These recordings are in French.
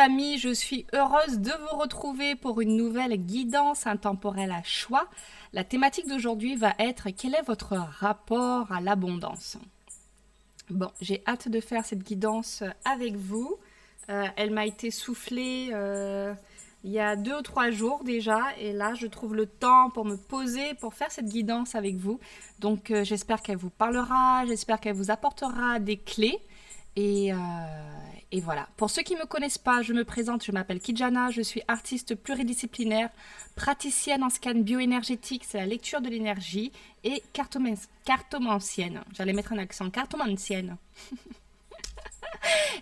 amis, je suis heureuse de vous retrouver pour une nouvelle guidance intemporelle à choix. La thématique d'aujourd'hui va être quel est votre rapport à l'abondance? Bon, j'ai hâte de faire cette guidance avec vous. Elle m'a été soufflée il y a 2 ou 3 jours déjà, et là je trouve le temps pour me poser, pour faire cette guidance avec vous. Donc j'espère qu'elle vous parlera, j'espère qu'elle vous apportera des clés. Et, euh, et voilà. Pour ceux qui ne me connaissent pas, je me présente, je m'appelle Kijana, je suis artiste pluridisciplinaire, praticienne en scan bioénergétique, c'est la lecture de l'énergie, et cartomancienne. J'allais mettre un accent, cartomancienne.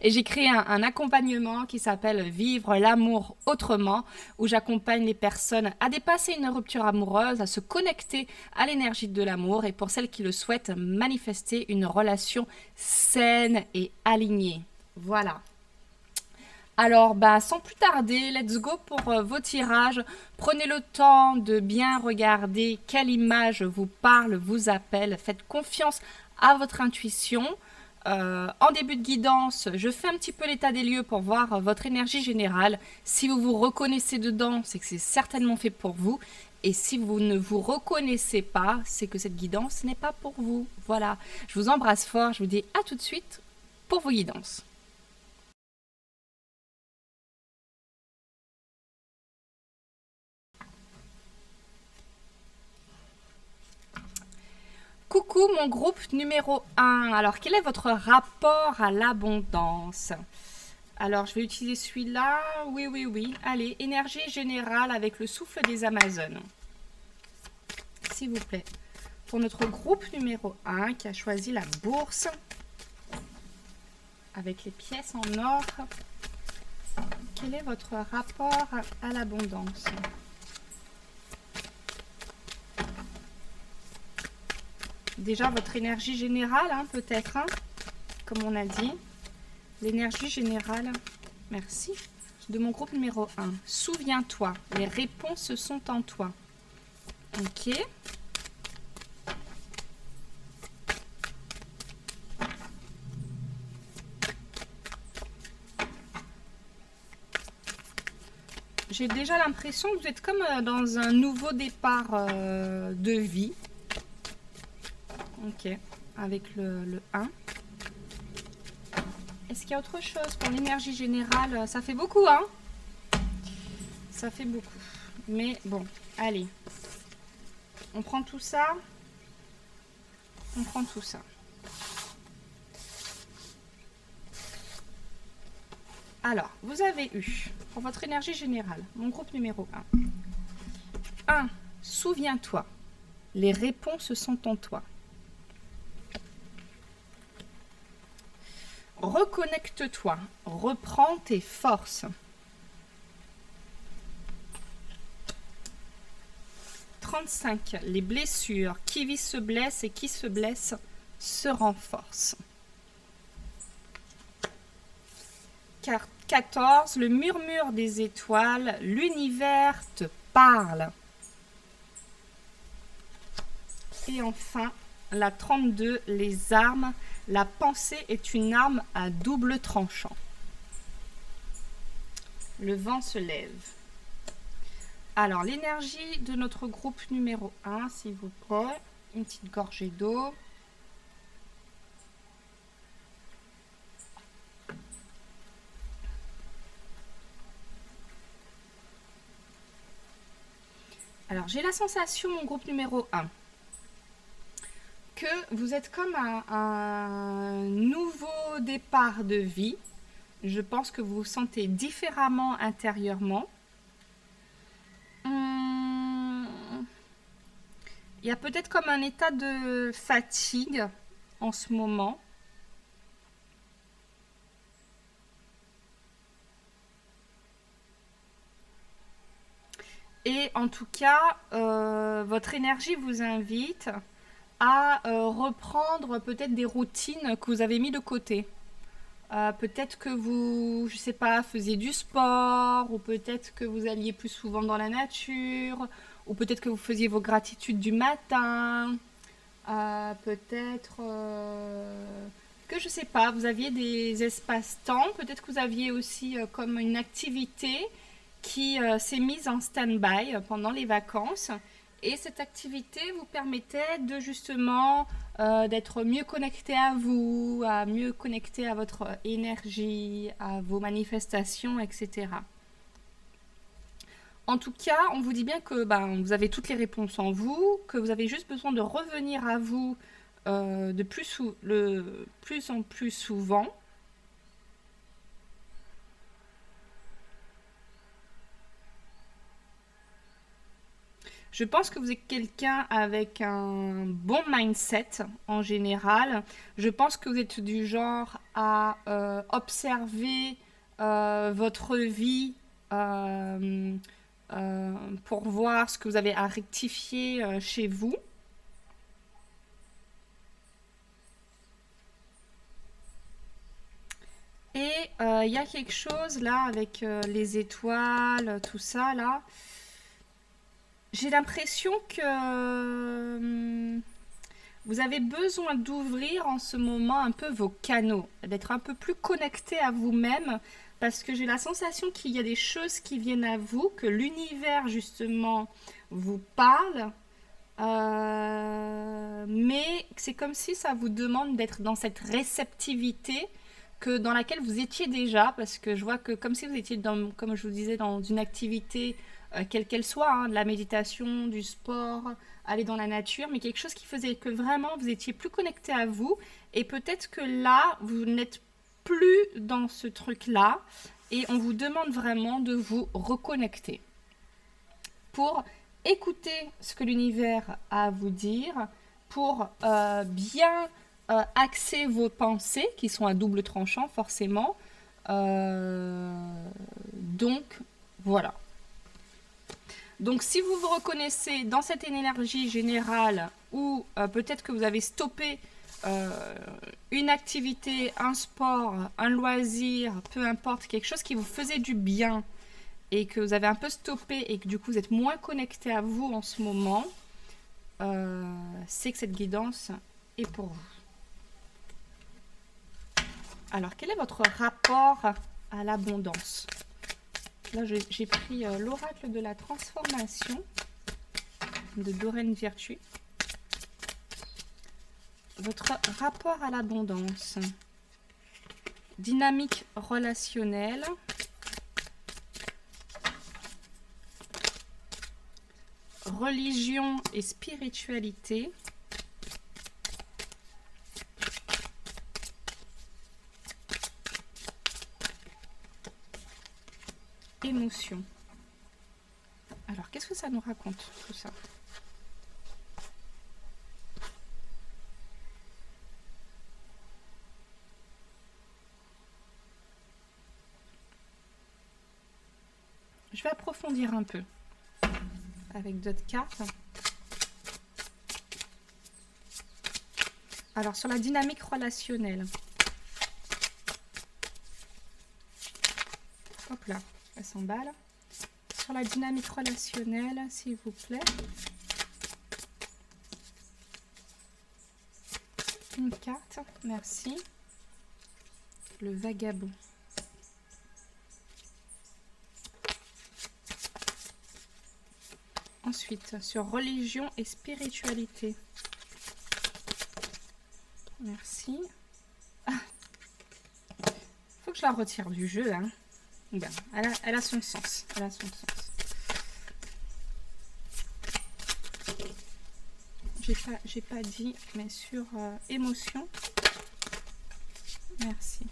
Et j'ai créé un accompagnement qui s'appelle Vivre l'amour autrement, où j'accompagne les personnes à dépasser une rupture amoureuse, à se connecter à l'énergie de l'amour, et pour celles qui le souhaitent, manifester une relation saine et alignée. Voilà. Alors, sans plus tarder, let's go pour vos tirages. Prenez le temps de bien regarder quelle image vous parle, vous appelle. Faites confiance à votre intuition. En début de guidance, je fais un petit peu l'état des lieux pour voir votre énergie générale. Si vous vous reconnaissez dedans, c'est que c'est certainement fait pour vous. Et si vous ne vous reconnaissez pas, c'est que cette guidance n'est pas pour vous. Voilà. Je vous embrasse fort. Je vous dis à tout de suite pour vos guidances. Coucou mon groupe numéro 1. Alors, quel est votre rapport à l'abondance? Alors, je vais utiliser celui-là. Oui, oui, oui. Allez, énergie générale avec le souffle des Amazones. S'il vous plaît. Pour notre groupe numéro 1 qui a choisi la bourse avec les pièces en or, quel est votre rapport à l'abondance? Déjà, votre énergie générale, peut-être, comme on a dit. L'énergie générale, merci, de mon groupe numéro 1. Souviens-toi, les réponses sont en toi. Ok. J'ai déjà l'impression que vous êtes comme dans un nouveau départ de vie. Ok, avec le 1. Est-ce qu'il y a autre chose pour l'énergie générale? Ça fait beaucoup, hein? Ça fait beaucoup. Mais bon, allez. On prend tout ça. On prend tout ça. Alors, vous avez eu, pour votre énergie générale, mon groupe numéro 1. 1. Souviens-toi. Les réponses sont en toi. Reconnecte-toi. Reprends tes forces. 35. Les blessures. Qui vit se blesse et qui se blesse se renforce. 14. Le murmure des étoiles. L'univers te parle. Et enfin, la 32. Les armes. La pensée est une arme à double tranchant. Le vent se lève. Alors, l'énergie de notre groupe numéro 1, s'il vous plaît. Une petite gorgée d'eau. Alors, j'ai la sensation, mon groupe numéro 1, que vous êtes comme un nouveau départ de vie. Je pense que vous vous sentez différemment intérieurement. Il y a peut-être comme un état de fatigue en ce moment. Et en tout cas, votre énergie vous invite à reprendre peut-être des routines que vous avez mis de côté. Peut-être que vous, je sais pas, faisiez du sport, ou peut-être que vous alliez plus souvent dans la nature, ou peut-être que vous faisiez vos gratitudes du matin, peut-être que, je sais pas, vous aviez des espaces-temps, peut-être que vous aviez aussi comme une activité qui s'est mise en stand-by pendant les vacances. Et cette activité vous permettait de justement d'être mieux connecté à vous, à mieux connecté à votre énergie, à vos manifestations, etc. En tout cas, on vous dit bien que vous avez toutes les réponses en vous, que vous avez juste besoin de revenir à vous de plus en plus souvent. Je pense que vous êtes quelqu'un avec un bon mindset en général. Je pense que vous êtes du genre à observer votre vie euh, pour voir ce que vous avez à rectifier chez vous. Et il y a quelque chose là avec les étoiles, tout ça là. J'ai l'impression que vous avez besoin d'ouvrir en ce moment un peu vos canaux, d'être un peu plus connecté à vous-même, parce que j'ai la sensation qu'il y a des choses qui viennent à vous, que l'univers justement vous parle, mais c'est comme si ça vous demande d'être dans cette réceptivité que dans laquelle vous étiez déjà, parce que je vois que comme si vous étiez dans, comme je vous disais, dans une activité quelle qu'elle soit, hein, de la méditation, du sport, aller dans la nature, mais quelque chose qui faisait que vraiment vous étiez plus connecté à vous, et peut-être que là vous n'êtes plus dans ce truc-là, et on vous demande vraiment de vous reconnecter pour écouter ce que l'univers a à vous dire, pour bien axer vos pensées, qui sont à double tranchant forcément. Donc, voilà. Donc, si vous vous reconnaissez dans cette énergie générale, ou peut-être que vous avez stoppé une activité, un sport, un loisir, peu importe, quelque chose qui vous faisait du bien, et que vous avez un peu stoppé et que du coup vous êtes moins connecté à vous en ce moment, c'est que cette guidance est pour vous. Alors, quel est votre rapport à l'abondance? Là, j'ai pris l'oracle de la transformation de Doreen Virtue. Votre rapport à l'abondance. Dynamique relationnelle. Religion et spiritualité. Émotion. Alors, qu'est-ce que ça nous raconte, tout ça? Je vais approfondir un peu avec d'autres cartes. Alors, sur la dynamique relationnelle. Hop là, elle s'emballe. Sur la dynamique relationnelle, s'il vous plaît. Une carte, merci. Le vagabond. Ensuite, sur religion et spiritualité. Merci. Faut que je la retire du jeu, hein. Bien, elle a son sens. Elle a son sens. J'ai pas dit, mais sur émotion. Merci.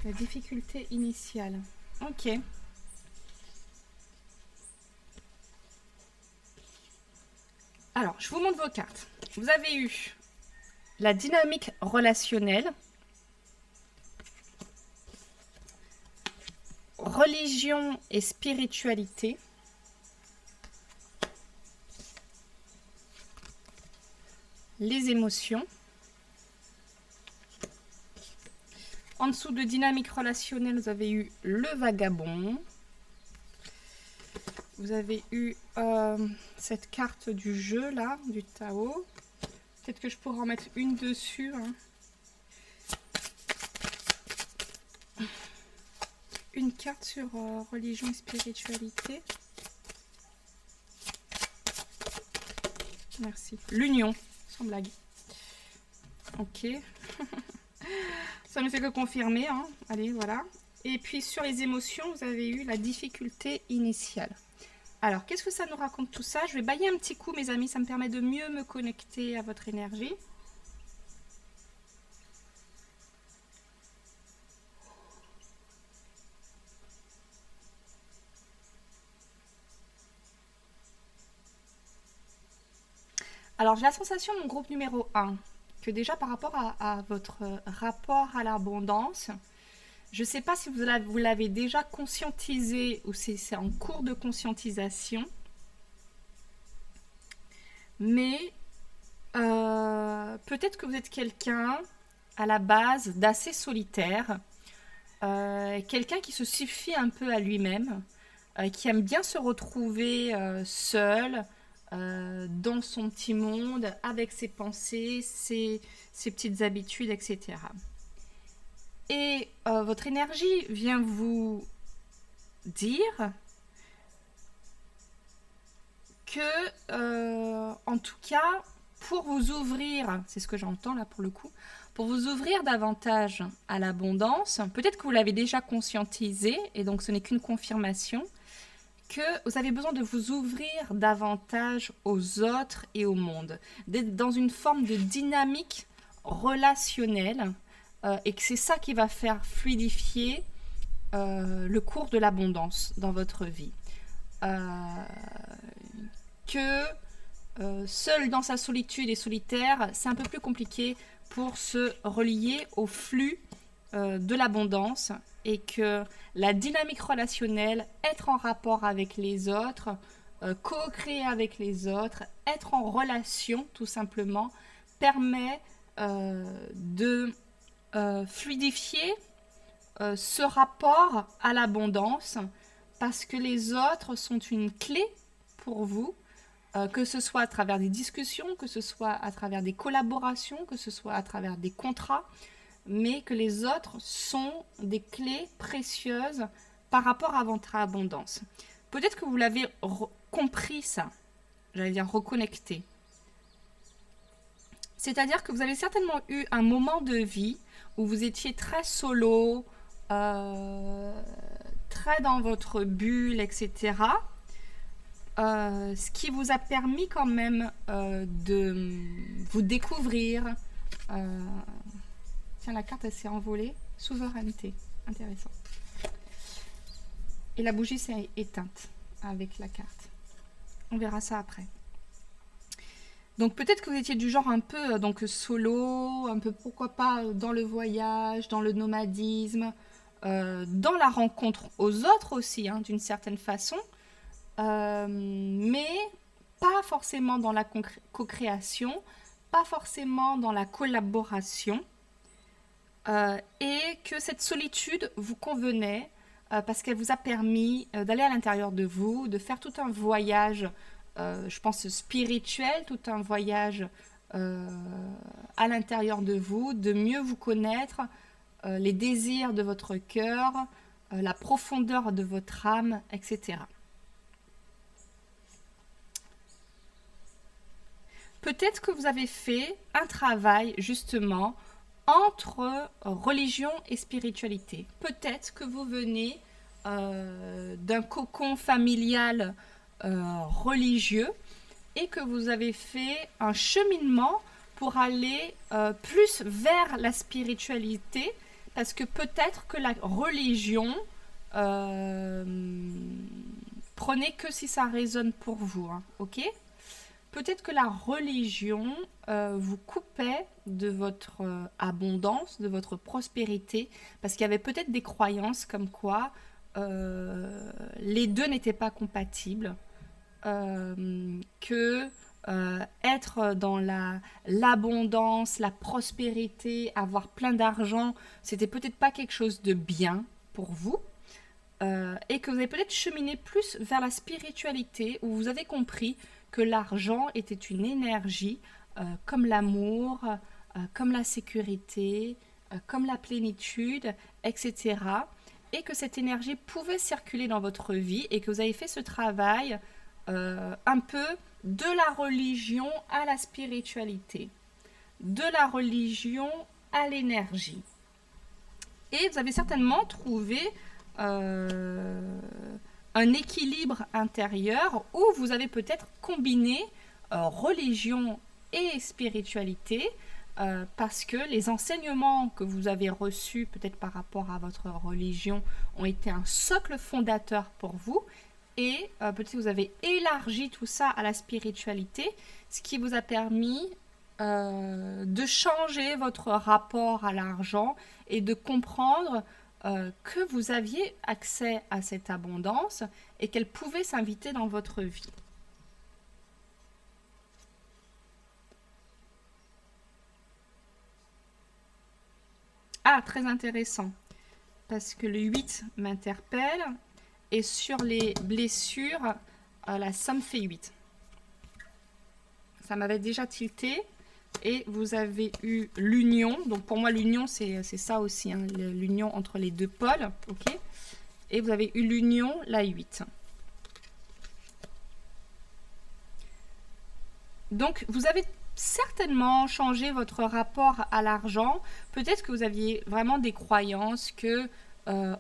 La difficulté initiale. Ok. Alors, je vous montre vos cartes. Vous avez eu la dynamique relationnelle, religion et spiritualité, les émotions. En dessous de dynamique relationnelle, vous avez eu le vagabond. Vous avez eu cette carte du jeu là, du Tao. Peut-être que je pourrais en mettre une dessus. Hein. une carte sur religion et spiritualité. Merci. L'union, sans blague. Ok. Ça ne fait que confirmer, hein. Allez, voilà. Et puis sur les émotions, vous avez eu la difficulté initiale. Alors, qu'est-ce que ça nous raconte tout ça? Je vais bailler un petit coup, mes amis, ça me permet de mieux me connecter à votre énergie. Alors, j'ai la sensation, mon groupe numéro 1, que déjà par rapport à votre rapport à l'abondance, je ne sais pas si vous l'avez déjà conscientisé ou si c'est en cours de conscientisation, mais peut-être que vous êtes quelqu'un à la base d'assez solitaire, quelqu'un qui se suffit un peu à lui-même, qui aime bien se retrouver seul dans son petit monde, avec ses pensées, ses petites habitudes, etc. Et votre énergie vient vous dire que, en tout cas, pour vous ouvrir, c'est ce que j'entends là pour le coup, pour vous ouvrir davantage à l'abondance, peut-être que vous l'avez déjà conscientisé, et donc ce n'est qu'une confirmation, que vous avez besoin de vous ouvrir davantage aux autres et au monde, d'être dans une forme de dynamique relationnelle, et que c'est ça qui va faire fluidifier le cours de l'abondance dans votre vie. Que seul dans sa solitude et solitaire, c'est un peu plus compliqué pour se relier au flux de l'abondance, et que la dynamique relationnelle, être en rapport avec les autres, co-créer avec les autres, être en relation tout simplement, permet de fluidifier ce rapport à l'abondance, parce que les autres sont une clé pour vous, que ce soit à travers des discussions, que ce soit à travers des collaborations, que ce soit à travers des contrats, mais que les autres sont des clés précieuses par rapport à votre abondance. Peut-être que vous l'avez compris ça, j'allais dire reconnecté. C'est-à-dire que vous avez certainement eu un moment de vie où vous étiez très solo, très dans votre bulle, etc. Ce qui vous a permis quand même de vous découvrir. Tiens, la carte, elle s'est envolée. Souveraineté. Intéressant. Et la bougie s'est éteinte avec la carte. On verra ça après. Donc peut-être que vous étiez du genre un peu donc solo, un peu pourquoi pas dans le voyage, dans le nomadisme, dans la rencontre aux autres aussi, hein, d'une certaine façon, mais pas forcément dans la co-création, pas forcément dans la collaboration, et que cette solitude vous convenait parce qu'elle vous a permis d'aller à l'intérieur de vous, de faire tout un voyage, je pense spirituel, tout un voyage à l'intérieur de vous, de mieux vous connaître, les désirs de votre cœur, la profondeur de votre âme, etc. Peut-être que vous avez fait un travail justement entre religion et spiritualité. Peut-être que vous venez d'un cocon familial religieux et que vous avez fait un cheminement pour aller plus vers la spiritualité, parce que peut-être que la religion, prenez que si ça résonne pour vous, hein, ok ? Peut-être que la religion vous coupait de votre abondance, de votre prospérité, parce qu'il y avait peut-être des croyances comme quoi les deux n'étaient pas compatibles, que être dans l'abondance, la prospérité, avoir plein d'argent, c'était peut-être pas quelque chose de bien pour vous. Et que vous avez peut-être cheminé plus vers la spiritualité, où vous avez compris que l'argent était une énergie comme l'amour, comme la sécurité, comme la plénitude, etc. et que cette énergie pouvait circuler dans votre vie et que vous avez fait ce travail un peu de la religion à la spiritualité, de la religion à l'énergie. Et vous avez certainement trouvé un équilibre intérieur où vous avez peut-être combiné religion et spiritualité parce que les enseignements que vous avez reçus peut-être par rapport à votre religion ont été un socle fondateur pour vous et peut-être que vous avez élargi tout ça à la spiritualité, ce qui vous a permis de changer votre rapport à l'argent et de comprendre que vous aviez accès à cette abondance et qu'elle pouvait s'inviter dans votre vie. Ah, très intéressant, parce que le 8 m'interpelle et sur les blessures, la somme fait 8. Ça m'avait déjà tilté. Et vous avez eu l'union. Donc pour moi, l'union, c'est ça aussi, hein, l'union entre les deux pôles. Okay, et vous avez eu l'union, la 8. Donc vous avez certainement changé votre rapport à l'argent. Peut-être que vous aviez vraiment des croyances que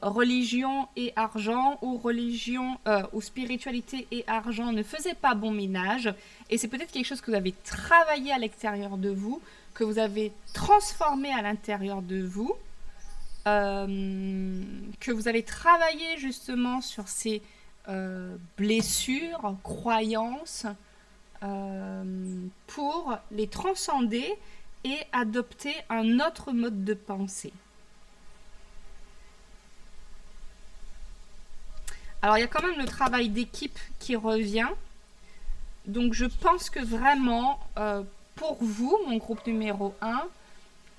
religion et argent ou religion ou spiritualité et argent ne faisaient pas bon ménage et c'est peut-être quelque chose que vous avez travaillé à l'extérieur de vous, que vous avez transformé à l'intérieur de vous, que vous avez travaillé justement sur ces blessures, croyances pour les transcender et adopter un autre mode de pensée. Alors, il y a quand même le travail d'équipe qui revient. Donc, je pense que vraiment, pour vous, mon groupe numéro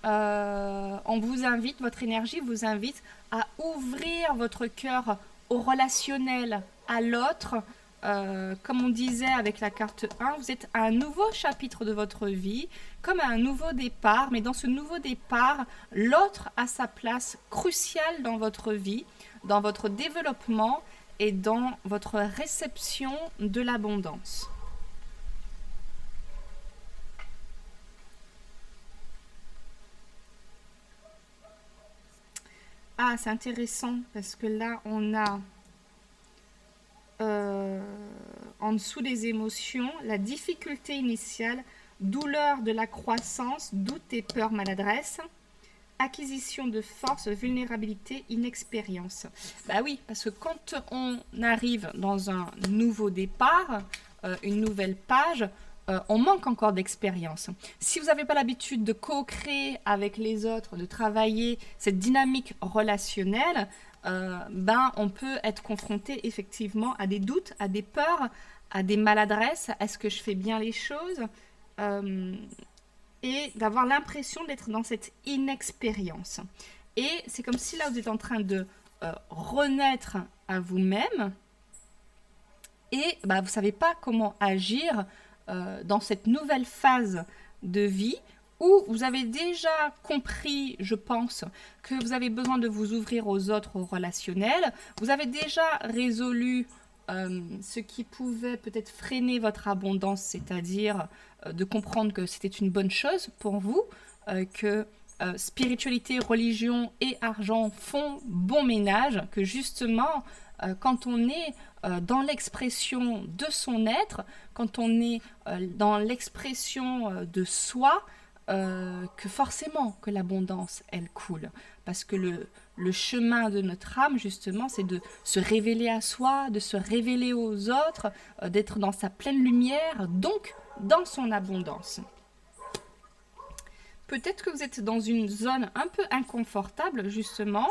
1, on vous invite, votre énergie vous invite à ouvrir votre cœur au relationnel, à l'autre. Comme on disait avec la carte 1, vous êtes à un nouveau chapitre de votre vie, comme à un nouveau départ. Mais dans ce nouveau départ, l'autre a sa place cruciale dans votre vie, dans votre développement et dans votre réception de l'abondance. Ah, c'est intéressant parce que là, on a en dessous des émotions la difficulté initiale, douleur de la croissance, doute et peur, maladresse, acquisition de force, vulnérabilité, inexpérience. Bah oui, parce que quand on arrive dans un nouveau départ, une nouvelle page, on manque encore d'expérience. Si vous n'avez pas l'habitude de co-créer avec les autres, de travailler cette dynamique relationnelle, on peut être confronté effectivement à des doutes, à des peurs, à des maladresses. Est-ce que je fais bien les choses et d'avoir l'impression d'être dans cette inexpérience. Et c'est comme si là, vous êtes en train de renaître à vous-même et vous ne savez pas comment agir dans cette nouvelle phase de vie où vous avez déjà compris, je pense, que vous avez besoin de vous ouvrir aux autres, au relationnel. Vous avez déjà résolu ce qui pouvait peut-être freiner votre abondance, c'est-à-dire de comprendre que c'était une bonne chose pour vous, que spiritualité, religion et argent font bon ménage, que justement, quand on est dans l'expression de son être, quand on est dans l'expression de soi, que forcément que l'abondance, elle coule. Parce que le chemin de notre âme, justement, c'est de se révéler à soi, de se révéler aux autres, d'être dans sa pleine lumière, donc dans son abondance. Peut-être que vous êtes dans une zone un peu inconfortable, justement,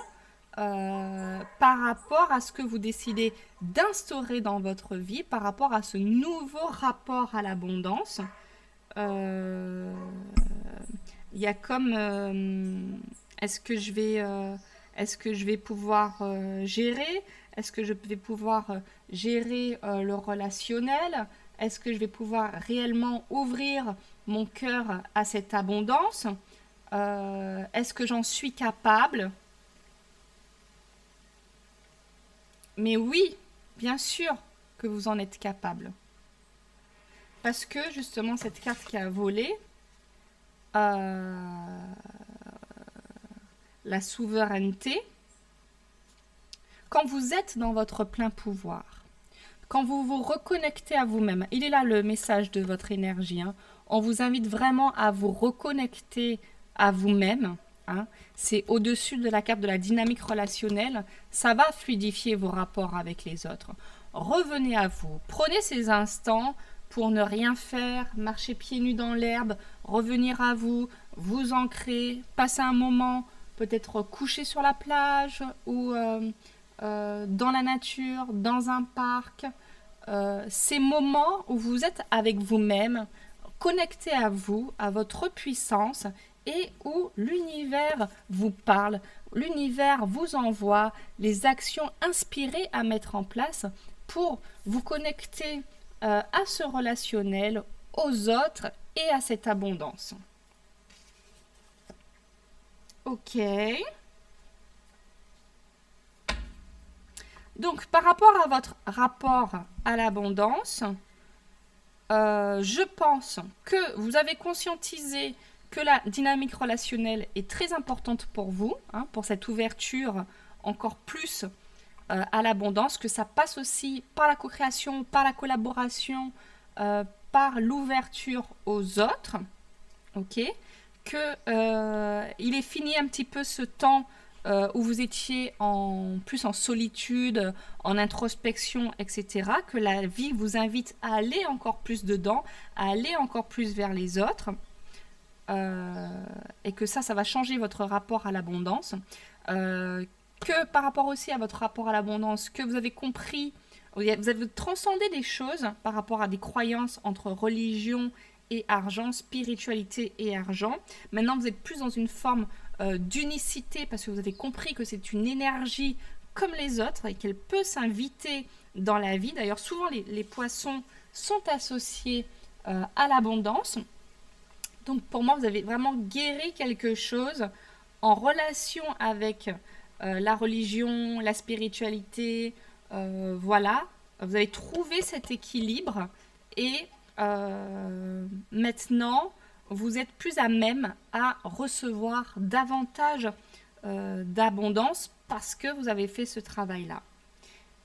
par rapport à ce que vous décidez d'instaurer dans votre vie, par rapport à ce nouveau rapport à l'abondance. Il y a comme est-ce que je vais pouvoir gérer, est-ce que je vais pouvoir gérer le relationnel, est-ce que je vais pouvoir réellement ouvrir mon cœur à cette abondance, est-ce que j'en suis capable. Mais oui, bien sûr que vous en êtes capable. Parce que justement, cette carte qui a volé, la souveraineté, quand vous êtes dans votre plein pouvoir, quand vous vous reconnectez à vous-même, il est là le message de votre énergie, hein. On vous invite vraiment à vous reconnecter à vous-même, hein. C'est au-dessus de la carte de la dynamique relationnelle. Ça va fluidifier vos rapports avec les autres. Revenez à vous. Prenez ces instants pour ne rien faire, marcher pieds nus dans l'herbe, revenir à vous, vous ancrer, passer un moment, peut-être coucher sur la plage ou dans la nature, dans un parc. Ces moments où vous êtes avec vous-même, connecté à vous, à votre puissance, et où l'univers vous parle, l'univers vous envoie les actions inspirées à mettre en place pour vous connecter à ce relationnel, aux autres et à cette abondance. Ok. Donc, par rapport à votre rapport à l'abondance, je pense que vous avez conscientisé que la dynamique relationnelle est très importante pour vous, hein, pour cette ouverture encore plus à l'abondance, que ça passe aussi par la co-création, par la collaboration, par l'ouverture aux autres, ok, que il est fini un petit peu ce temps où vous étiez plus en solitude, en introspection, etc., que la vie vous invite à aller encore plus dedans, à aller encore plus vers les autres, et que ça va changer votre rapport à l'abondance, que par rapport aussi à votre rapport à l'abondance, que vous avez compris, vous avez transcendé des choses par rapport à des croyances entre religion et argent, spiritualité et argent. Maintenant, vous êtes plus dans une forme d'unicité parce que vous avez compris que c'est une énergie comme les autres et qu'elle peut s'inviter dans la vie. D'ailleurs, souvent, les poissons sont associés à l'abondance. Donc, pour moi, vous avez vraiment guéri quelque chose en relation avec la religion, la spiritualité. Voilà, vous avez trouvé cet équilibre et maintenant, vous êtes plus à même à recevoir davantage d'abondance parce que vous avez fait ce travail-là.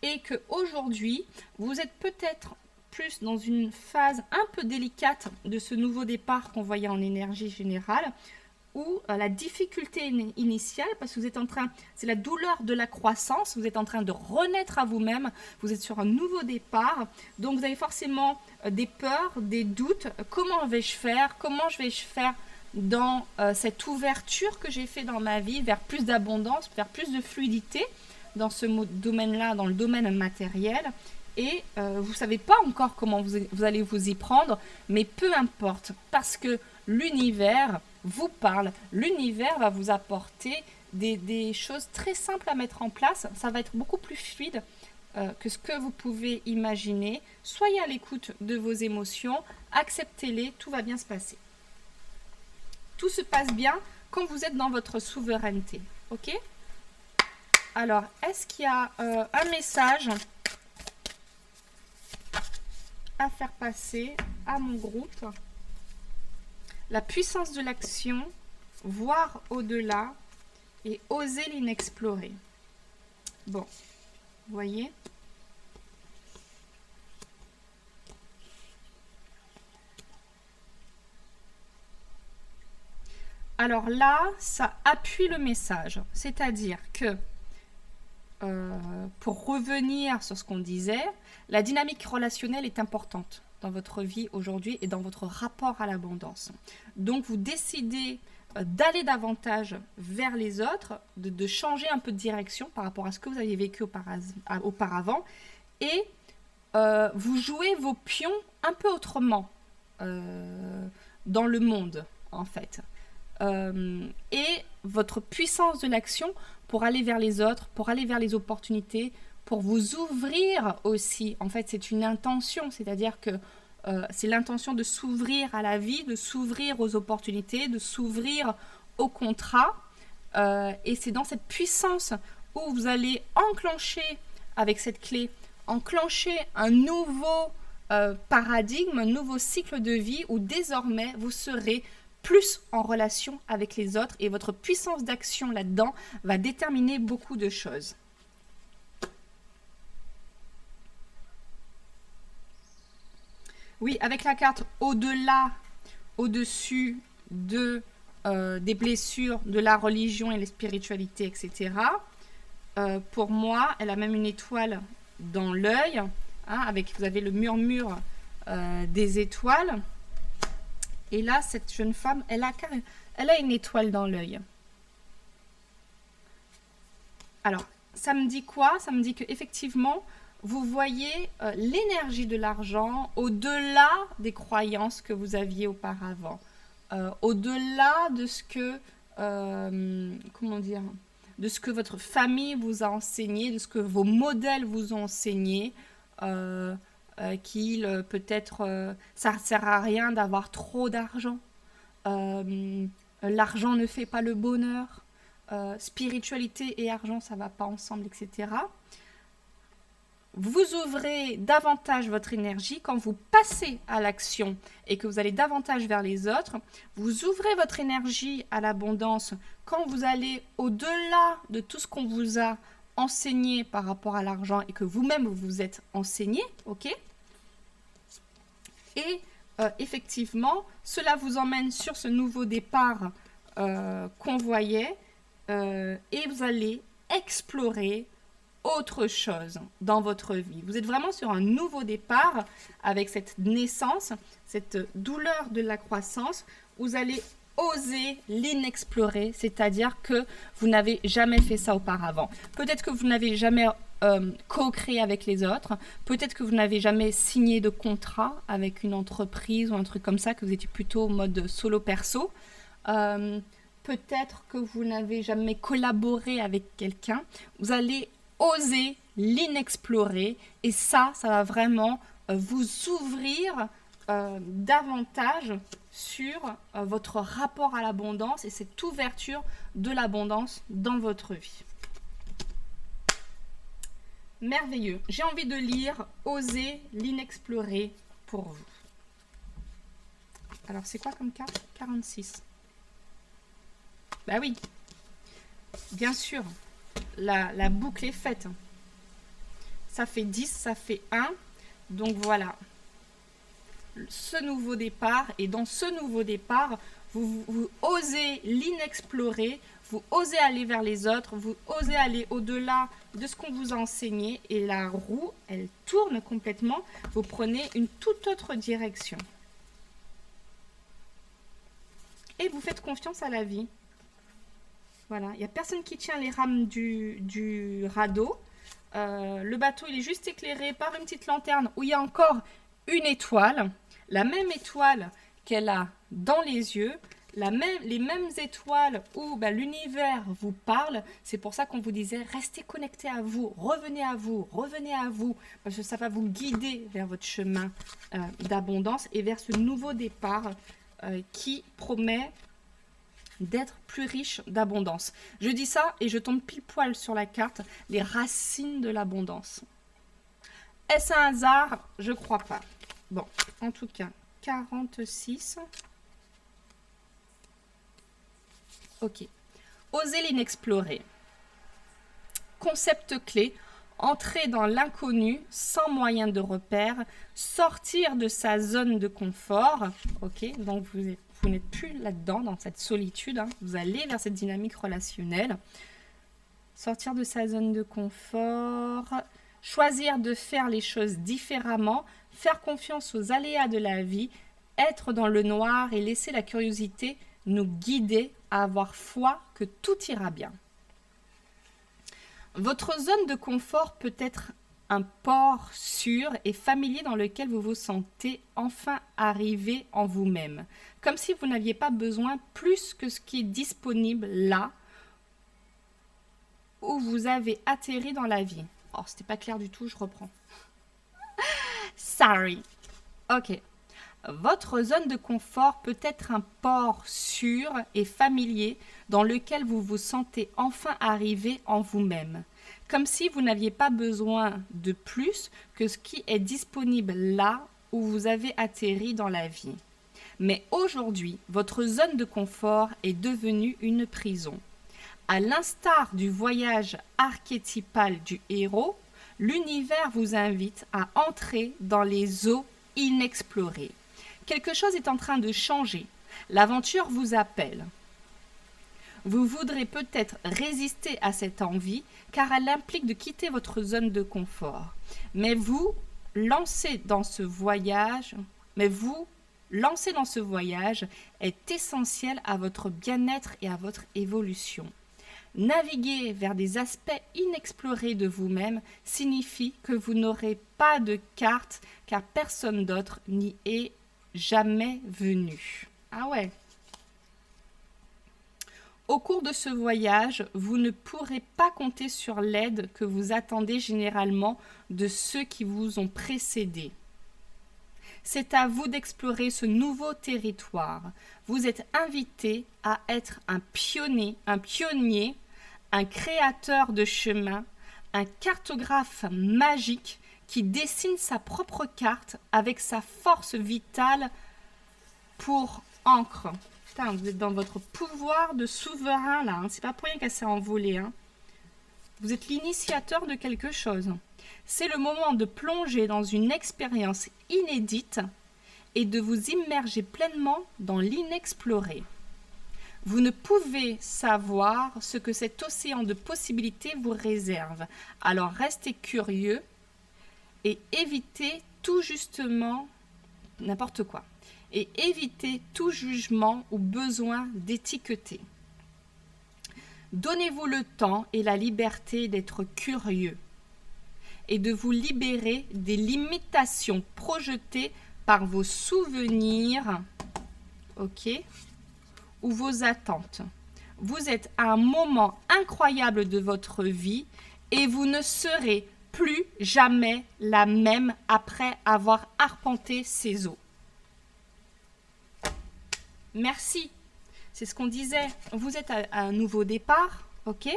Et qu'aujourd'hui, vous êtes peut-être plus dans une phase un peu délicate de ce nouveau départ qu'on voyait en énergie générale, où la difficulté initiale, parce que vous êtes en train, c'est la douleur de la croissance, vous êtes en train de renaître à vous-même, vous êtes sur un nouveau départ, donc vous avez forcément des peurs, des doutes, comment vais-je faire, comment je vais-je faire dans cette ouverture que j'ai fait dans ma vie vers plus d'abondance, vers plus de fluidité dans ce domaine-là, dans le domaine matériel, et vous ne savez pas encore comment vous allez vous y prendre, mais peu importe, parce que l'univers vous parle, l'univers va vous apporter des choses très simples à mettre en place, ça va être beaucoup plus fluide que ce que vous pouvez imaginer. Soyez à l'écoute de vos émotions, acceptez-les, tout va bien se passer. Tout se passe bien quand vous êtes dans votre souveraineté, ok? Alors, est-ce qu'il y a un message à faire passer à mon groupe? La puissance de l'action, voir au-delà et oser l'inexplorer. Bon, vous voyez? Alors là, ça appuie le message. C'est-à-dire que, pour revenir sur ce qu'on disait, la dynamique relationnelle est importante dans votre vie aujourd'hui et dans votre rapport à l'abondance. Donc, vous décidez d'aller davantage vers les autres, de changer un peu de direction par rapport à ce que vous aviez vécu auparavant, et vous jouez vos pions un peu autrement dans le monde, en fait. Et votre puissance de l'action pour aller vers les autres, pour aller vers les opportunités, pour vous ouvrir aussi. En fait, c'est une intention, c'est-à-dire que c'est l'intention de s'ouvrir à la vie, de s'ouvrir aux opportunités, de s'ouvrir aux contrats. Et c'est dans cette puissance où vous allez enclencher avec cette clé, enclencher un nouveau paradigme, un nouveau cycle de vie où désormais vous serez plus en relation avec les autres et votre puissance d'action là-dedans va déterminer beaucoup de choses. Oui, avec la carte au-delà, au-dessus des blessures, de la religion et les spiritualités, etc. Pour moi, elle a même une étoile dans l'œil, hein, vous avez le murmure des étoiles. Et là, cette jeune femme, elle a une étoile dans l'œil. Alors, ça me dit quoi? Ça me dit qu'effectivement, vous voyez l'énergie de l'argent au-delà des croyances que vous aviez auparavant. Au-delà de ce que, comment dire, de ce que votre famille vous a enseigné, de ce que vos modèles vous ont enseigné, qu'il peut-être, ça ne sert à rien d'avoir trop d'argent. L'argent ne fait pas le bonheur. Spiritualité et argent, ça ne va pas ensemble, etc. Vous ouvrez davantage votre énergie quand vous passez à l'action et que vous allez davantage vers les autres. Vous ouvrez votre énergie à l'abondance quand vous allez au-delà de tout ce qu'on vous a enseigné par rapport à l'argent et que vous-même vous vous êtes enseigné, ok? Et effectivement, cela vous emmène sur ce nouveau départ qu'on voyait et vous allez explorer autre chose dans votre vie. Vous êtes vraiment sur un nouveau départ avec cette naissance, cette douleur de la croissance. Vous allez oser l'inexplorer, c'est-à-dire que vous n'avez jamais fait ça auparavant. Peut-être que vous n'avez jamais co-créé avec les autres, peut-être que vous n'avez jamais signé de contrat avec une entreprise ou un truc comme ça, que vous étiez plutôt en mode solo perso. Peut-être que vous n'avez jamais collaboré avec quelqu'un. Vous allez oser l'inexplorer et ça va vraiment vous ouvrir davantage sur votre rapport à l'abondance et cette ouverture de l'abondance dans votre vie. Merveilleux. J'ai envie de lire Oser l'inexplorer pour vous. Alors, c'est quoi comme carte? 46. Bah oui, bien sûr. La boucle est faite. Ça fait 10, ça fait 1. Donc voilà. Ce nouveau départ. Et dans ce nouveau départ, vous osez l'inexplorer. Vous osez aller vers les autres. Vous osez aller au-delà de ce qu'on vous a enseigné. Et la roue, elle tourne complètement. Vous prenez une toute autre direction. Et vous faites confiance à la vie. Voilà, il n'y a personne qui tient les rames du radeau. Le bateau, il est juste éclairé par une petite lanterne où il y a encore une étoile. La même étoile qu'elle a dans les yeux. Les mêmes étoiles où l'univers vous parle. C'est pour ça qu'on vous disait, restez connectés à vous, revenez à vous, revenez à vous. Parce que ça va vous guider vers votre chemin d'abondance et vers ce nouveau départ qui promet d'être plus riche d'abondance. Je dis ça et je tombe pile poil sur la carte, les racines de l'abondance. Est-ce un hasard? Je crois pas. Bon, en tout cas, 46. Ok. Oser l'inexplorer. Concept clé. Entrer dans l'inconnu sans moyen de repère. Sortir de sa zone de confort. Ok, donc vous n'êtes plus là-dedans, dans cette solitude. Hein. Vous allez vers cette dynamique relationnelle. Sortir de sa zone de confort. Choisir de faire les choses différemment. Faire confiance aux aléas de la vie. Être dans le noir et laisser la curiosité nous guider à avoir foi que tout ira bien. Votre zone de confort peut être un port sûr et familier dans lequel vous vous sentez enfin arrivé en vous-même. Comme si vous n'aviez pas besoin plus que ce qui est disponible là où vous avez atterri dans la vie. Oh, c'était pas clair du tout, je reprends. Sorry. Ok. Votre zone de confort peut être un port sûr et familier dans lequel vous vous sentez enfin arrivé en vous-même. comme si vous n'aviez pas besoin de plus que ce qui est disponible là où vous avez atterri dans la vie. Mais aujourd'hui, votre zone de confort est devenue une prison. À l'instar du voyage archétypal du héros, l'univers vous invite à entrer dans les eaux inexplorées. Quelque chose est en train de changer. L'aventure vous appelle. Vous voudrez peut-être résister à cette envie car elle implique de quitter votre zone de confort. Mais vous lancer dans ce voyage est essentiel à votre bien-être et à votre évolution. Naviguer vers des aspects inexplorés de vous-même signifie que vous n'aurez pas de carte car personne d'autre n'y est jamais venu. Ah ouais. Au cours de ce voyage, vous ne pourrez pas compter sur l'aide que vous attendez généralement de ceux qui vous ont précédé. C'est à vous d'explorer ce nouveau territoire. Vous êtes invité à être un pionnier, un créateur de chemin, un cartographe magique qui dessine sa propre carte avec sa force vitale pour encre. Putain, vous êtes dans votre pouvoir de souverain là, hein. C'est pas pour rien qu'elle s'est envolée. Hein. Vous êtes l'initiateur de quelque chose. C'est le moment de plonger dans une expérience inédite et de vous immerger pleinement dans l'inexploré. Vous ne pouvez savoir ce que cet océan de possibilités vous réserve. Alors restez curieux et évitez tout justement n'importe quoi. Et évitez tout jugement ou besoin d'étiqueter. Donnez-vous le temps et la liberté d'être curieux et de vous libérer des limitations projetées par vos souvenirs, ok, ou vos attentes. Vous êtes à un moment incroyable de votre vie et vous ne serez plus jamais la même après avoir arpenté ces eaux. Merci. C'est ce qu'on disait. Vous êtes à un nouveau départ, ok?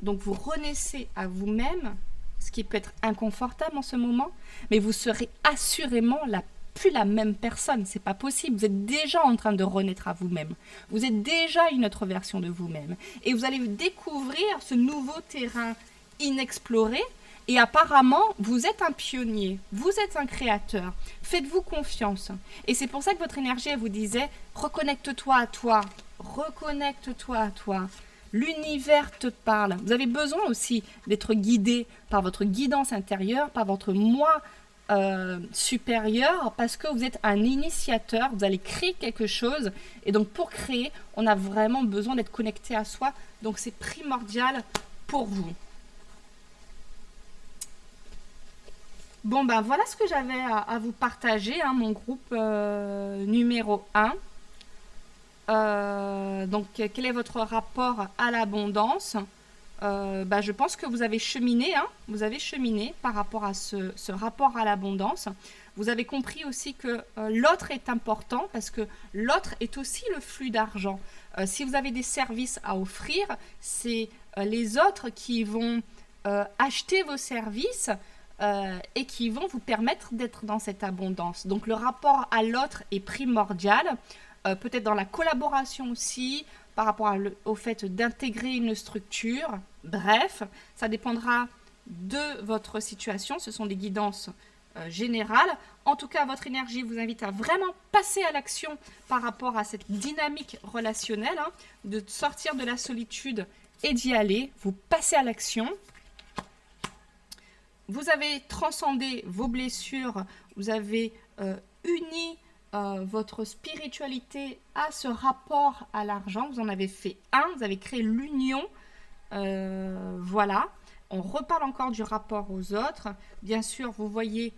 Donc vous renaissez à vous-même, ce qui peut être inconfortable en ce moment, mais vous serez assurément plus la même personne. C'est pas possible. Vous êtes déjà en train de renaître à vous-même. Vous êtes déjà une autre version de vous-même. Et vous allez découvrir ce nouveau terrain inexploré. Et apparemment, vous êtes un pionnier, vous êtes un créateur. Faites-vous confiance. Et c'est pour ça que votre énergie, elle vous disait, reconnecte-toi à toi, reconnecte-toi à toi. L'univers te parle. Vous avez besoin aussi d'être guidé par votre guidance intérieure, par votre moi supérieur, parce que vous êtes un initiateur, vous allez créer quelque chose. Et donc pour créer, on a vraiment besoin d'être connecté à soi. Donc c'est primordial pour vous. Bon, ben voilà ce que j'avais à vous partager, hein, mon groupe numéro 1. Donc, quel est votre rapport à l'abondance? Je pense que vous avez cheminé, hein, vous avez cheminé par rapport à ce rapport à l'abondance. Vous avez compris aussi que l'autre est important parce que l'autre est aussi le flux d'argent. Si vous avez des services à offrir, c'est les autres qui vont acheter vos services et qui vont vous permettre d'être dans cette abondance. Donc le rapport à l'autre est primordial, peut-être dans la collaboration aussi, par rapport au fait d'intégrer une structure. Bref, ça dépendra de votre situation, ce sont des guidances générales. En tout cas, votre énergie vous invite à vraiment passer à l'action par rapport à cette dynamique relationnelle, hein, de sortir de la solitude et d'y aller. Vous passez à l'action. Vous avez transcendé vos blessures, vous avez uni votre spiritualité à ce rapport à l'argent. Vous en avez fait un, vous avez créé l'union. Voilà. On reparle encore du rapport aux autres. Bien sûr, vous voyez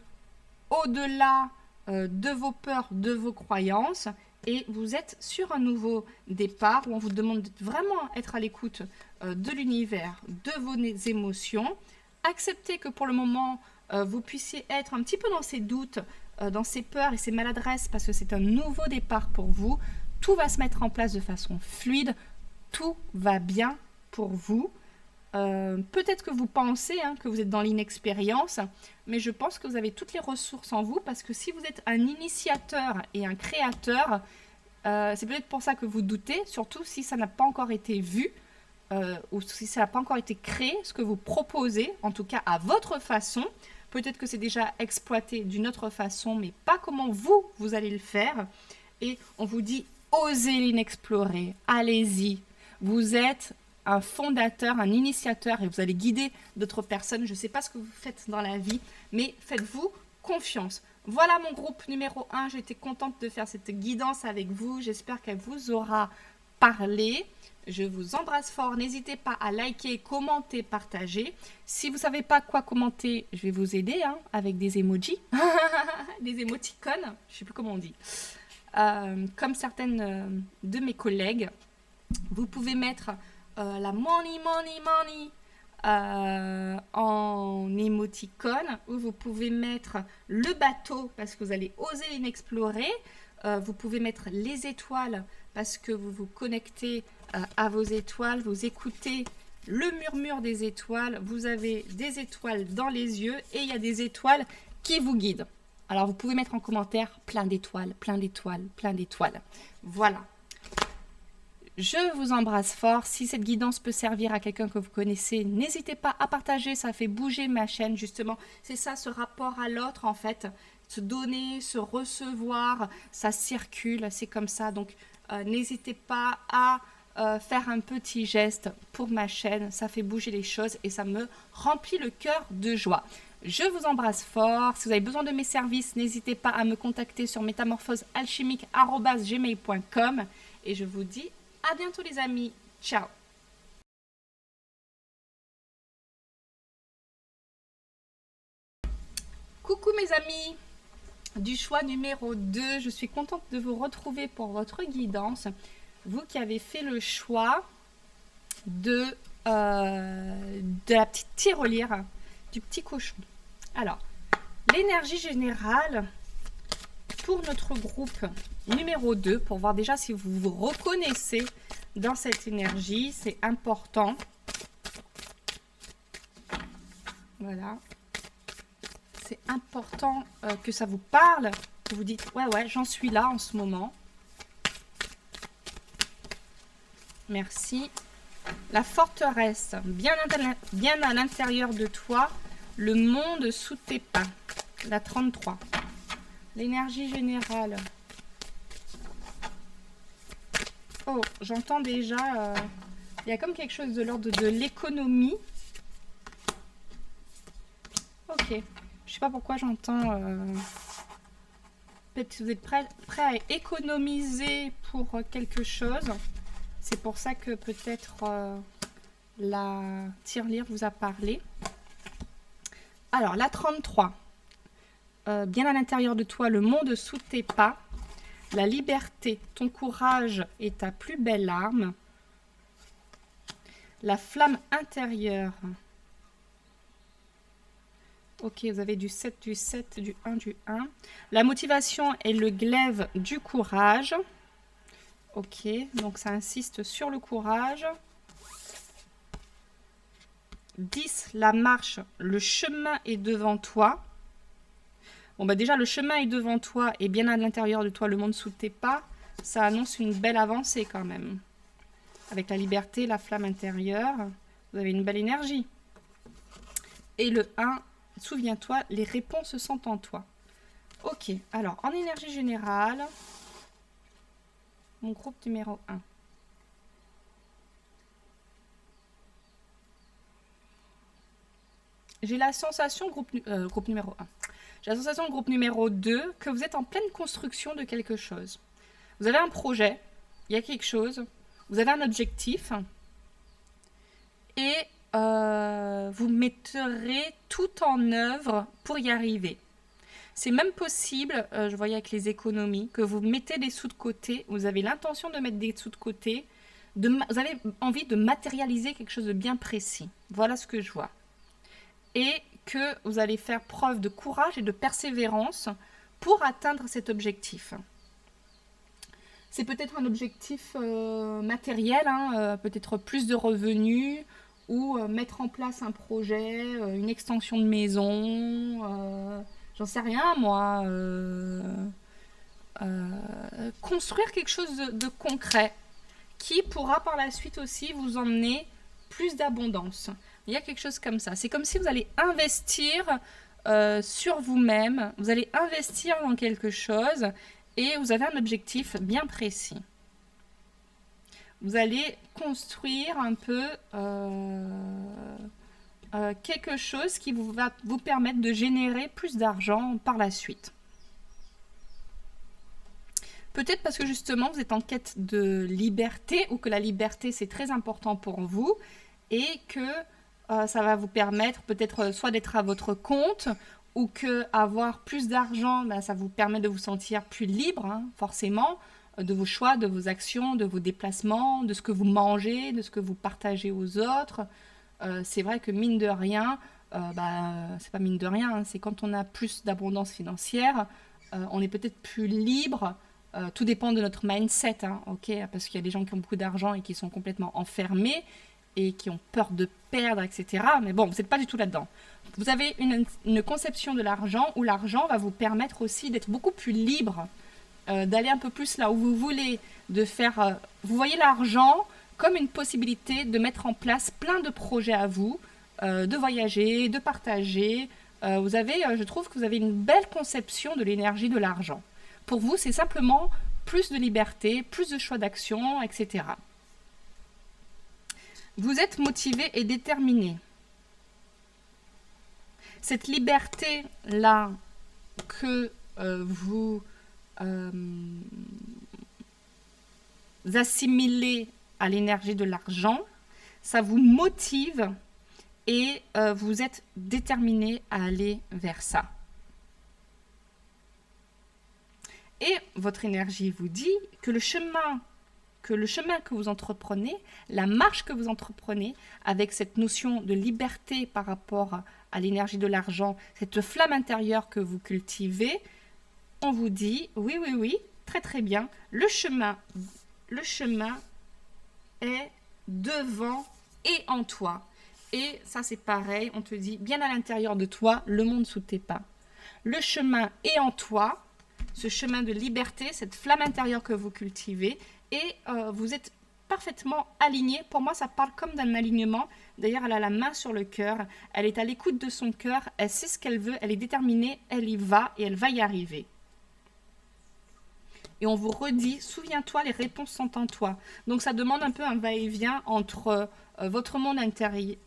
au-delà de vos peurs, de vos croyances. Et vous êtes sur un nouveau départ où on vous demande de vraiment être à l'écoute de l'univers, de vos émotions. Acceptez que pour le moment, vous puissiez être un petit peu dans ces doutes, dans ces peurs et ces maladresses parce que c'est un nouveau départ pour vous. Tout va se mettre en place de façon fluide. Tout va bien pour vous. Peut-être que vous pensez que vous êtes dans l'inexpérience, mais je pense que vous avez toutes les ressources en vous parce que si vous êtes un initiateur et un créateur, c'est peut-être pour ça que vous doutez, surtout si ça n'a pas encore été vu ou si ça n'a pas encore été créé, ce que vous proposez, en tout cas à votre façon. Peut-être que c'est déjà exploité d'une autre façon, mais pas comment vous allez le faire. Et on vous dit, osez l'inexplorer, allez-y. Vous êtes un fondateur, un initiateur et vous allez guider d'autres personnes. Je ne sais pas ce que vous faites dans la vie, mais faites-vous confiance. Voilà mon groupe numéro 1. J'étais contente de faire cette guidance avec vous. J'espère qu'elle vous aura parlé. Je vous embrasse fort. N'hésitez pas à liker, commenter, partager. Si vous ne savez pas quoi commenter, je vais vous aider avec des emojis, des émoticônes, je ne sais plus comment on dit. Comme certaines de mes collègues, vous pouvez mettre la money en émoticône, ou vous pouvez mettre le bateau parce que vous allez oser l'inexplorer. Vous pouvez mettre les étoiles parce que vous vous connectez à vos étoiles, vous écoutez le murmure des étoiles, vous avez des étoiles dans les yeux et il y a des étoiles qui vous guident. Alors vous pouvez mettre en commentaire plein d'étoiles, plein d'étoiles, plein d'étoiles. Voilà. Je vous embrasse fort. Si cette guidance peut servir à quelqu'un que vous connaissez, n'hésitez pas à partager. Ça fait bouger ma chaîne, justement. C'est ça, ce rapport à l'autre, en fait. Se donner, se recevoir, ça circule. C'est comme ça. Donc, n'hésitez pas à faire un petit geste pour ma chaîne. Ça fait bouger les choses et ça me remplit le cœur de joie. Je vous embrasse fort. Si vous avez besoin de mes services, n'hésitez pas à me contacter sur métamorphosealchimique@gmail.com. Et je vous dis à bientôt les amis. Ciao. Coucou mes amis du choix numéro 2. Je suis contente de vous retrouver pour votre guidance. Vous qui avez fait le choix de la petite tirelire, du petit cochon. Alors, l'énergie générale pour notre groupe numéro 2, pour voir déjà si vous vous reconnaissez dans cette énergie, c'est important. Voilà. C'est important que ça vous parle, que vous dites, ouais, j'en suis là en ce moment. Merci. La forteresse, bien à l'intérieur de toi, le monde sous tes pas. La 33. L'énergie générale. Oh, j'entends déjà, il y a comme quelque chose de l'ordre de l'économie. Ok, je ne sais pas pourquoi j'entends... Peut-être que vous êtes prêt à économiser pour quelque chose. C'est pour ça que peut-être la tirelire vous a parlé. Alors, la 33. Bien à l'intérieur de toi, le monde sous tes pas. La liberté, ton courage est ta plus belle arme. La flamme intérieure. Ok, vous avez du 7, du 7, du 1, du 1. La motivation est le glaive du courage. Ok, donc ça insiste sur le courage. 10, la marche, le chemin est devant toi. Bon, bah déjà, le chemin est devant toi et bien à l'intérieur de toi, le monde sous tes pas. Ça annonce une belle avancée quand même. Avec la liberté, la flamme intérieure, vous avez une belle énergie. Et le 1, souviens-toi, les réponses sont en toi. Ok, alors en énergie générale, mon groupe numéro 1. J'ai la sensation, groupe numéro 1. J'ai la sensation, groupe numéro 2, que vous êtes en pleine construction de quelque chose. Vous avez un projet, il y a quelque chose, vous avez un objectif, et vous mettrez tout en œuvre pour y arriver. C'est même possible, je voyais avec les économies, que vous mettez des sous de côté, vous avez l'intention de mettre des sous de côté, vous avez envie de matérialiser quelque chose de bien précis. Voilà ce que je vois. Et que vous allez faire preuve de courage et de persévérance pour atteindre cet objectif. C'est peut-être un objectif matériel, peut-être plus de revenus ou mettre en place un projet, une extension de maison, j'en sais rien moi, construire quelque chose de concret qui pourra par la suite aussi vous emmener plus d'abondance. Il y a quelque chose comme ça. C'est comme si vous allez investir sur vous-même, vous allez investir dans quelque chose et vous avez un objectif bien précis. Vous allez construire un peu quelque chose qui va vous permettre de générer plus d'argent par la suite. Peut-être parce que justement vous êtes en quête de liberté ou que la liberté c'est très important pour vous et que ça va vous permettre peut-être soit d'être à votre compte ou que avoir plus d'argent, ben, ça vous permet de vous sentir plus libre, hein, forcément, de vos choix, de vos actions, de vos déplacements, de ce que vous mangez, de ce que vous partagez aux autres. C'est vrai que mine de rien, c'est pas mine de rien, hein, c'est quand on a plus d'abondance financière, on est peut-être plus libre. Tout dépend de notre mindset, hein, ok, parce qu'il y a des gens qui ont beaucoup d'argent et qui sont complètement enfermés et qui ont peur de perdre, etc. Mais bon, vous n'êtes pas du tout là-dedans. Vous avez une conception de l'argent où l'argent va vous permettre aussi d'être beaucoup plus libre, d'aller un peu plus là où vous voulez, de faire... vous voyez l'argent comme une possibilité de mettre en place plein de projets à vous, de voyager, de partager. Je trouve que vous avez une belle conception de l'énergie de l'argent. Pour vous, c'est simplement plus de liberté, plus de choix d'action, etc. Vous êtes motivé et déterminé. Cette liberté-là que vous assimilez à l'énergie de l'argent, ça vous motive et vous êtes déterminé à aller vers ça. Et votre énergie vous dit que le chemin que vous entreprenez, la marche que vous entreprenez avec cette notion de liberté par rapport à l'énergie de l'argent, cette flamme intérieure que vous cultivez, on vous dit, oui, très très bien, le chemin est devant et en toi. Et ça c'est pareil, on te dit, bien à l'intérieur de toi, le monde sous tes pas. Le chemin est en toi, ce chemin de liberté, cette flamme intérieure que vous cultivez, et vous êtes parfaitement aligné. Pour moi, ça parle comme d'un alignement. D'ailleurs, elle a la main sur le cœur, elle est à l'écoute de son cœur, elle sait ce qu'elle veut, elle est déterminée, elle y va et elle va y arriver. Et on vous redit, souviens-toi, les réponses sont en toi. Donc ça demande un peu un va-et-vient entre votre monde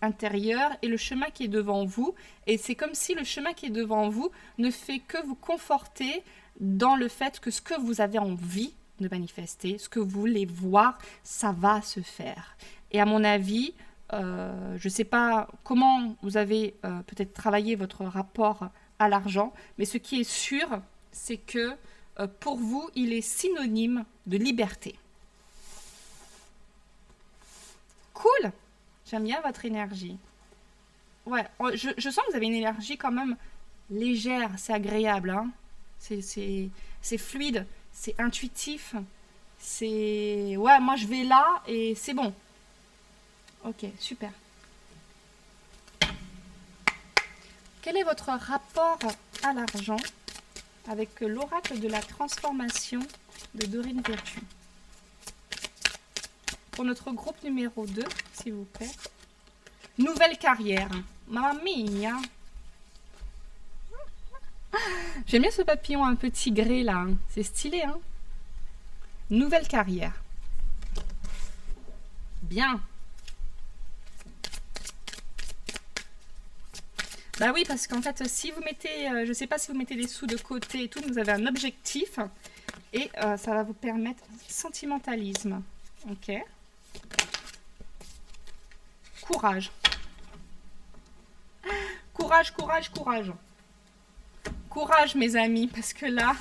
intérieur et le chemin qui est devant vous. Et c'est comme si le chemin qui est devant vous ne fait que vous conforter dans le fait que ce que vous avez envie de manifester, ce que vous voulez voir, ça va se faire. Et à mon avis, je ne sais pas comment vous avez peut-être travaillé votre rapport à l'argent, mais ce qui est sûr, c'est que pour vous, il est synonyme de liberté. Cool! J'aime bien votre énergie. Ouais, je sens que vous avez une énergie quand même légère, c'est agréable, hein? C'est fluide, c'est intuitif, c'est... Ouais, moi je vais là et c'est bon. Ok, super. Quel est votre rapport à l'argent avec l'oracle de la transformation de Dorine Virtue? Pour notre groupe numéro 2, s'il vous plaît. Nouvelle carrière. Mamma mia! J'aime bien ce papillon un peu tigré là, hein. C'est stylé, hein? Nouvelle carrière. Bien. Bah oui, parce qu'en fait, si vous mettez, je ne sais pas si vous mettez des sous de côté et tout, vous avez un objectif et ça va vous permettre sentimentalisme. Ok. Courage. Courage, courage, courage. Courage, mes amis, parce que là,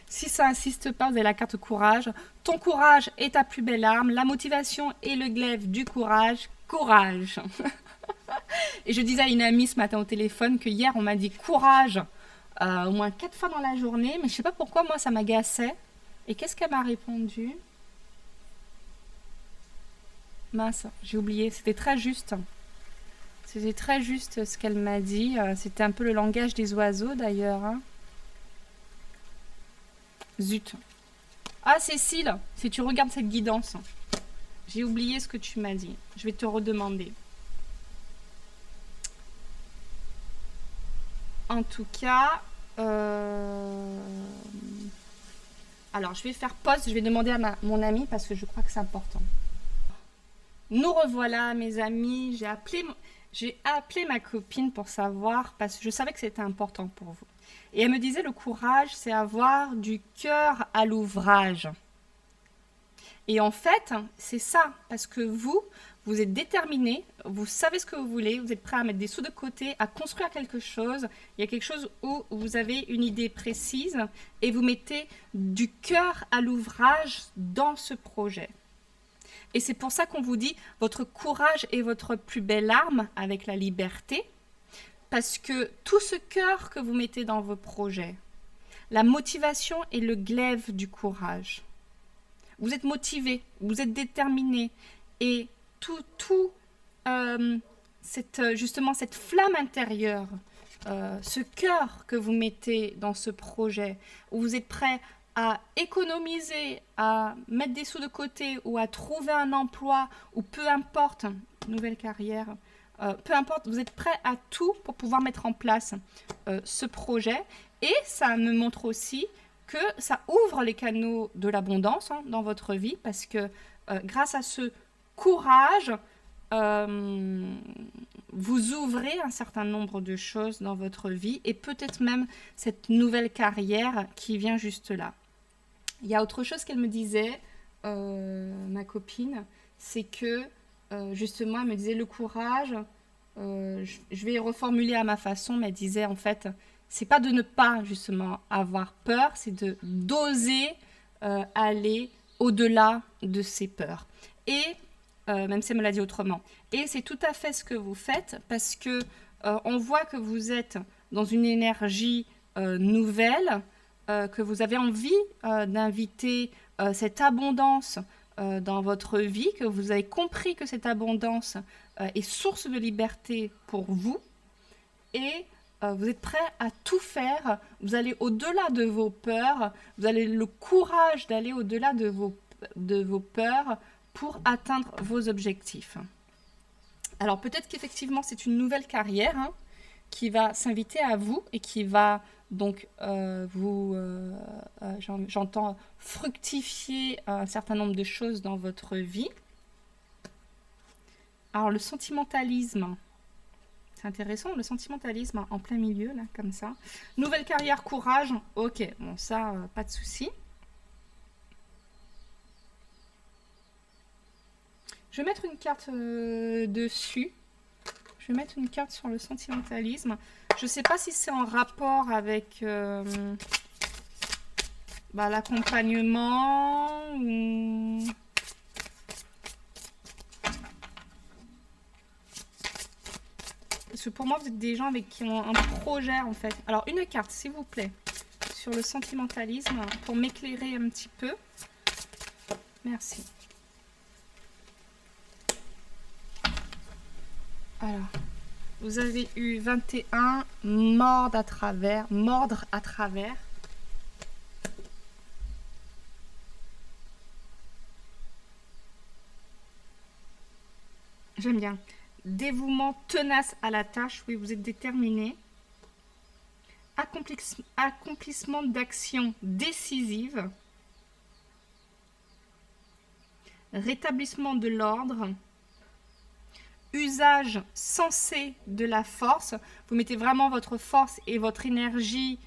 si ça insiste pas, vous avez la carte courage. Ton courage est ta plus belle arme. La motivation est le glaive du courage. Courage. Et je disais à une amie ce matin au téléphone que hier, on m'a dit courage au moins 4 fois dans la journée. Mais je sais pas pourquoi, moi, ça m'agaçait. Et qu'est-ce qu'elle m'a répondu? Mince, j'ai oublié. C'était très juste. C'était très juste ce qu'elle m'a dit. C'était un peu le langage des oiseaux d'ailleurs. Hein. Zut. Ah Cécile, si tu regardes cette guidance, j'ai oublié ce que tu m'as dit. Je vais te redemander. En tout cas, alors je vais faire pause, je vais demander à mon ami parce que je crois que c'est important. Nous revoilà mes amis, j'ai appelé ma copine pour savoir, parce que je savais que c'était important pour vous. Et elle me disait le courage, c'est avoir du cœur à l'ouvrage. Et en fait, c'est ça, parce que vous êtes déterminé, vous savez ce que vous voulez, vous êtes prêt à mettre des sous de côté, à construire quelque chose. Il y a quelque chose où vous avez une idée précise et vous mettez du cœur à l'ouvrage dans ce projet. Et c'est pour ça qu'on vous dit, votre courage est votre plus belle arme avec la liberté, parce que tout ce cœur que vous mettez dans vos projets, la motivation est le glaive du courage. Vous êtes motivé, vous êtes déterminé, et justement cette flamme intérieure, ce cœur que vous mettez dans ce projet, où vous êtes prêt à économiser, à mettre des sous de côté ou à trouver un emploi, ou peu importe, nouvelle carrière, peu importe, vous êtes prêt à tout pour pouvoir mettre en place ce projet. Et ça me montre aussi que ça ouvre les canaux de l'abondance dans votre vie, parce que grâce à ce courage, vous ouvrez un certain nombre de choses dans votre vie, et peut-être même cette nouvelle carrière qui vient juste là. Il y a autre chose qu'elle me disait, ma copine, c'est que justement, elle me disait le courage, je vais reformuler à ma façon, mais elle disait en fait, c'est pas de ne pas justement avoir peur, c'est de d'oser aller au-delà de ses peurs. Et même si elle me l'a dit autrement. Et c'est tout à fait ce que vous faites, parce que on voit que vous êtes dans une énergie nouvelle, que vous avez envie d'inviter cette abondance dans votre vie, que vous avez compris que cette abondance est source de liberté pour vous, et vous êtes prêt à tout faire, vous allez au-delà de vos peurs, vous avez le courage d'aller au-delà de vos peurs pour atteindre vos objectifs. Alors peut-être qu'effectivement c'est une nouvelle carrière qui va s'inviter à vous et qui va donc j'entends fructifier un certain nombre de choses dans votre vie. Alors le sentimentalisme, c'est intéressant, le sentimentalisme en plein milieu, là, comme ça. Nouvelle carrière, courage, ok, bon ça, pas de souci. Je vais mettre une carte dessus. Je vais mettre une carte sur le sentimentalisme. Je ne sais pas si c'est en rapport avec l'accompagnement ou... Parce que pour moi, vous êtes des gens avec qui ont un projet, en fait. Alors, une carte, s'il vous plaît, sur le sentimentalisme, pour m'éclairer un petit peu. Merci. Alors, vous avez eu 21, mordre à travers. J'aime bien. Dévouement tenace à la tâche, oui, vous êtes déterminé. Accomplissement d'actions décisives. Rétablissement de l'ordre. Usage sensé de la force. Vous mettez vraiment votre force et votre énergie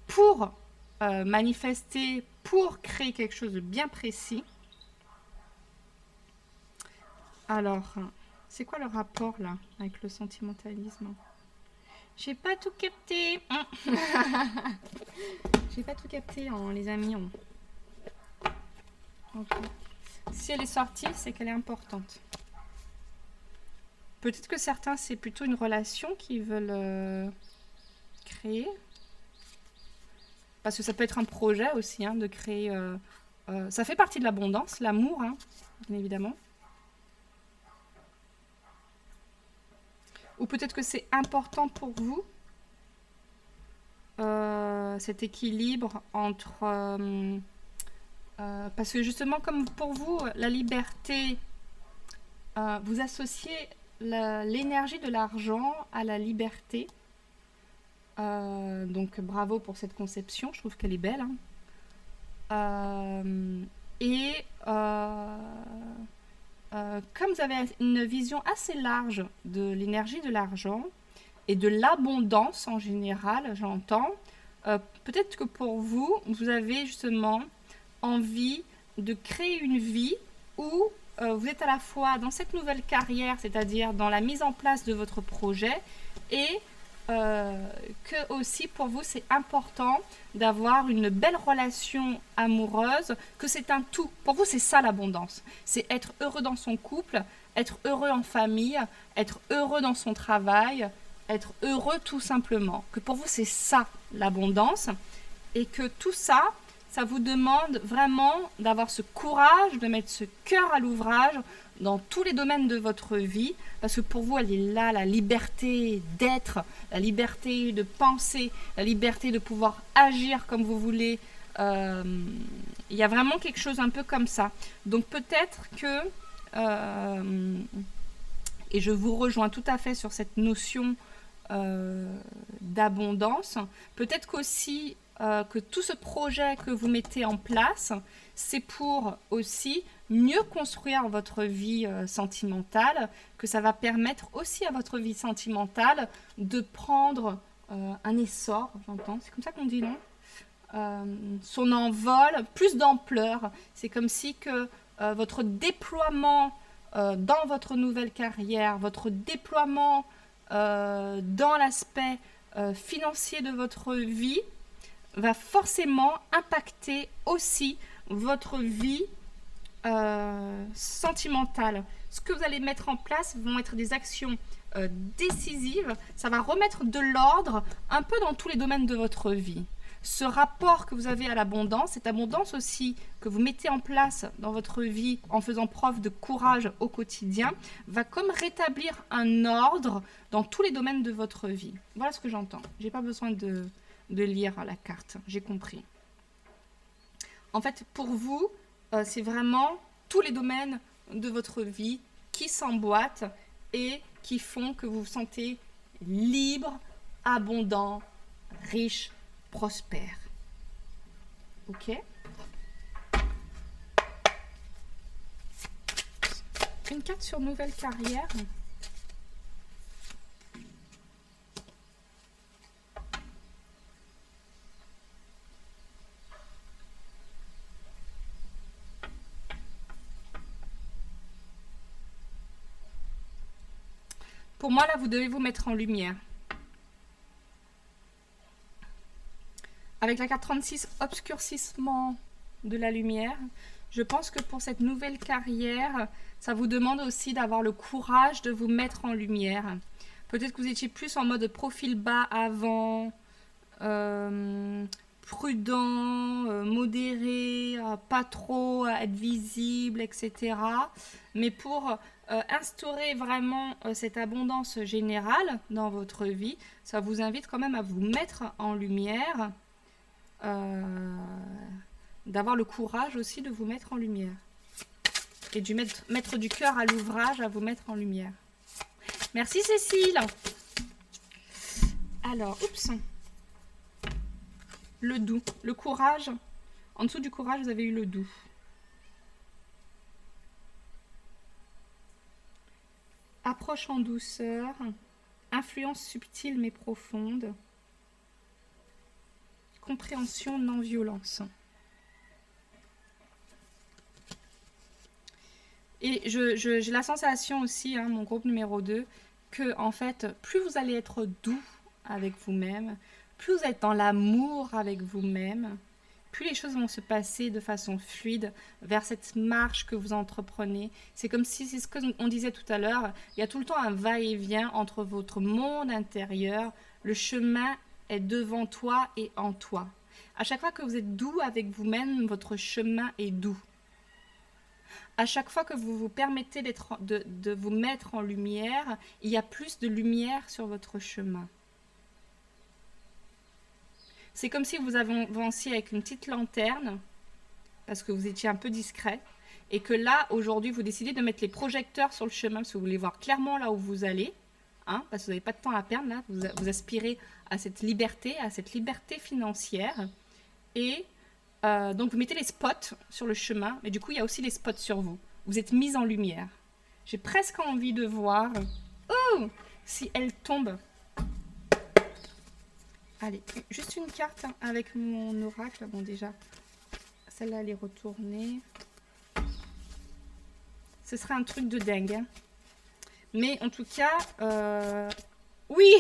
pour manifester, pour créer quelque chose de bien précis. Alors, c'est quoi le rapport là avec le sentimentalisme? J'ai pas tout capté. J'ai pas tout capté, les amis. Okay. Si elle est sortie, c'est qu'elle est importante. Peut-être que certains, c'est plutôt une relation qu'ils veulent créer. Parce que ça peut être un projet aussi, de créer... ça fait partie de l'abondance, l'amour, bien évidemment. Ou peut-être que c'est important pour vous, cet équilibre entre... parce que justement, comme pour vous, la liberté, vous associez l'énergie de l'argent à la liberté. Donc bravo pour cette conception, je trouve qu'elle est belle. Hein. Et comme vous avez une vision assez large de l'énergie de l'argent et de l'abondance en général, j'entends, peut-être que pour vous, vous avez justement envie de créer une vie où vous êtes à la fois dans cette nouvelle carrière, c'est-à-dire dans la mise en place de votre projet, et que aussi pour vous c'est important d'avoir une belle relation amoureuse, que c'est un tout. Pour vous c'est ça l'abondance, c'est être heureux dans son couple, être heureux en famille, être heureux dans son travail, être heureux tout simplement. Que pour vous c'est ça l'abondance, et que tout ça, ça vous demande vraiment d'avoir ce courage, de mettre ce cœur à l'ouvrage dans tous les domaines de votre vie, parce que pour vous, elle est là, la liberté d'être, la liberté de penser, la liberté de pouvoir agir comme vous voulez. Il y a vraiment quelque chose un peu comme ça. Donc peut-être que, et je vous rejoins tout à fait sur cette notion d'abondance, peut-être qu'aussi que tout ce projet que vous mettez en place, c'est pour aussi mieux construire votre vie sentimentale, que ça va permettre aussi à votre vie sentimentale de prendre un essor, j'entends, c'est comme ça qu'on dit, non son envol, plus d'ampleur. C'est comme si que votre déploiement dans votre nouvelle carrière, votre déploiement dans l'aspect financier de votre vie, va forcément impacter aussi votre vie sentimentale. Ce que vous allez mettre en place vont être des actions décisives. Ça va remettre de l'ordre un peu dans tous les domaines de votre vie. Ce rapport que vous avez à l'abondance, cette abondance aussi que vous mettez en place dans votre vie en faisant preuve de courage au quotidien, va comme rétablir un ordre dans tous les domaines de votre vie. Voilà ce que j'entends. J'ai pas besoin de lire la carte, j'ai compris. En fait, pour vous, c'est vraiment tous les domaines de votre vie qui s'emboîtent et qui font que vous vous sentez libre, abondant, riche, prospère. Ok ? Une carte sur nouvelle carrière. Pour moi, là, vous devez vous mettre en lumière. Avec la carte 36, obscurcissement de la lumière, je pense que pour cette nouvelle carrière, ça vous demande aussi d'avoir le courage de vous mettre en lumière. Peut-être que vous étiez plus en mode profil bas avant, prudent, modéré, pas trop être visible, etc. Mais pour instaurer vraiment cette abondance générale dans votre vie, ça vous invite quand même à vous mettre en lumière, d'avoir le courage aussi de vous mettre en lumière et de mettre du cœur à l'ouvrage à vous mettre en lumière. Merci Cécile. Alors, oups. Le doux, le courage. En dessous du courage, vous avez eu le doux. Approche en douceur, influence subtile mais profonde, compréhension non violence. Et j'ai la sensation aussi, hein, mon groupe numéro 2, que en fait, plus vous allez être doux avec vous-même, plus vous êtes dans l'amour avec vous-même, plus les choses vont se passer de façon fluide vers cette marche que vous entreprenez. C'est comme si, c'est ce qu'on disait tout à l'heure, il y a tout le temps un va-et-vient entre votre monde intérieur, le chemin est devant toi et en toi. À chaque fois que vous êtes doux avec vous-même, votre chemin est doux. À chaque fois que vous vous permettez de vous mettre en lumière, il y a plus de lumière sur votre chemin. C'est comme si vous avanciez avec une petite lanterne, parce que vous étiez un peu discret, et que là, aujourd'hui, vous décidez de mettre les projecteurs sur le chemin, parce que vous voulez voir clairement là où vous allez, hein, parce que vous n'avez pas de temps à perdre, là, vous aspirez à cette liberté financière, et donc vous mettez les spots sur le chemin, mais du coup, il y a aussi les spots sur vous. Vous êtes mise en lumière. J'ai presque envie de voir si elle tombe. Allez, juste une carte avec mon oracle. Bon, déjà, celle-là, elle est retournée. Ce serait un truc de dingue. Hein. Mais en tout cas, oui,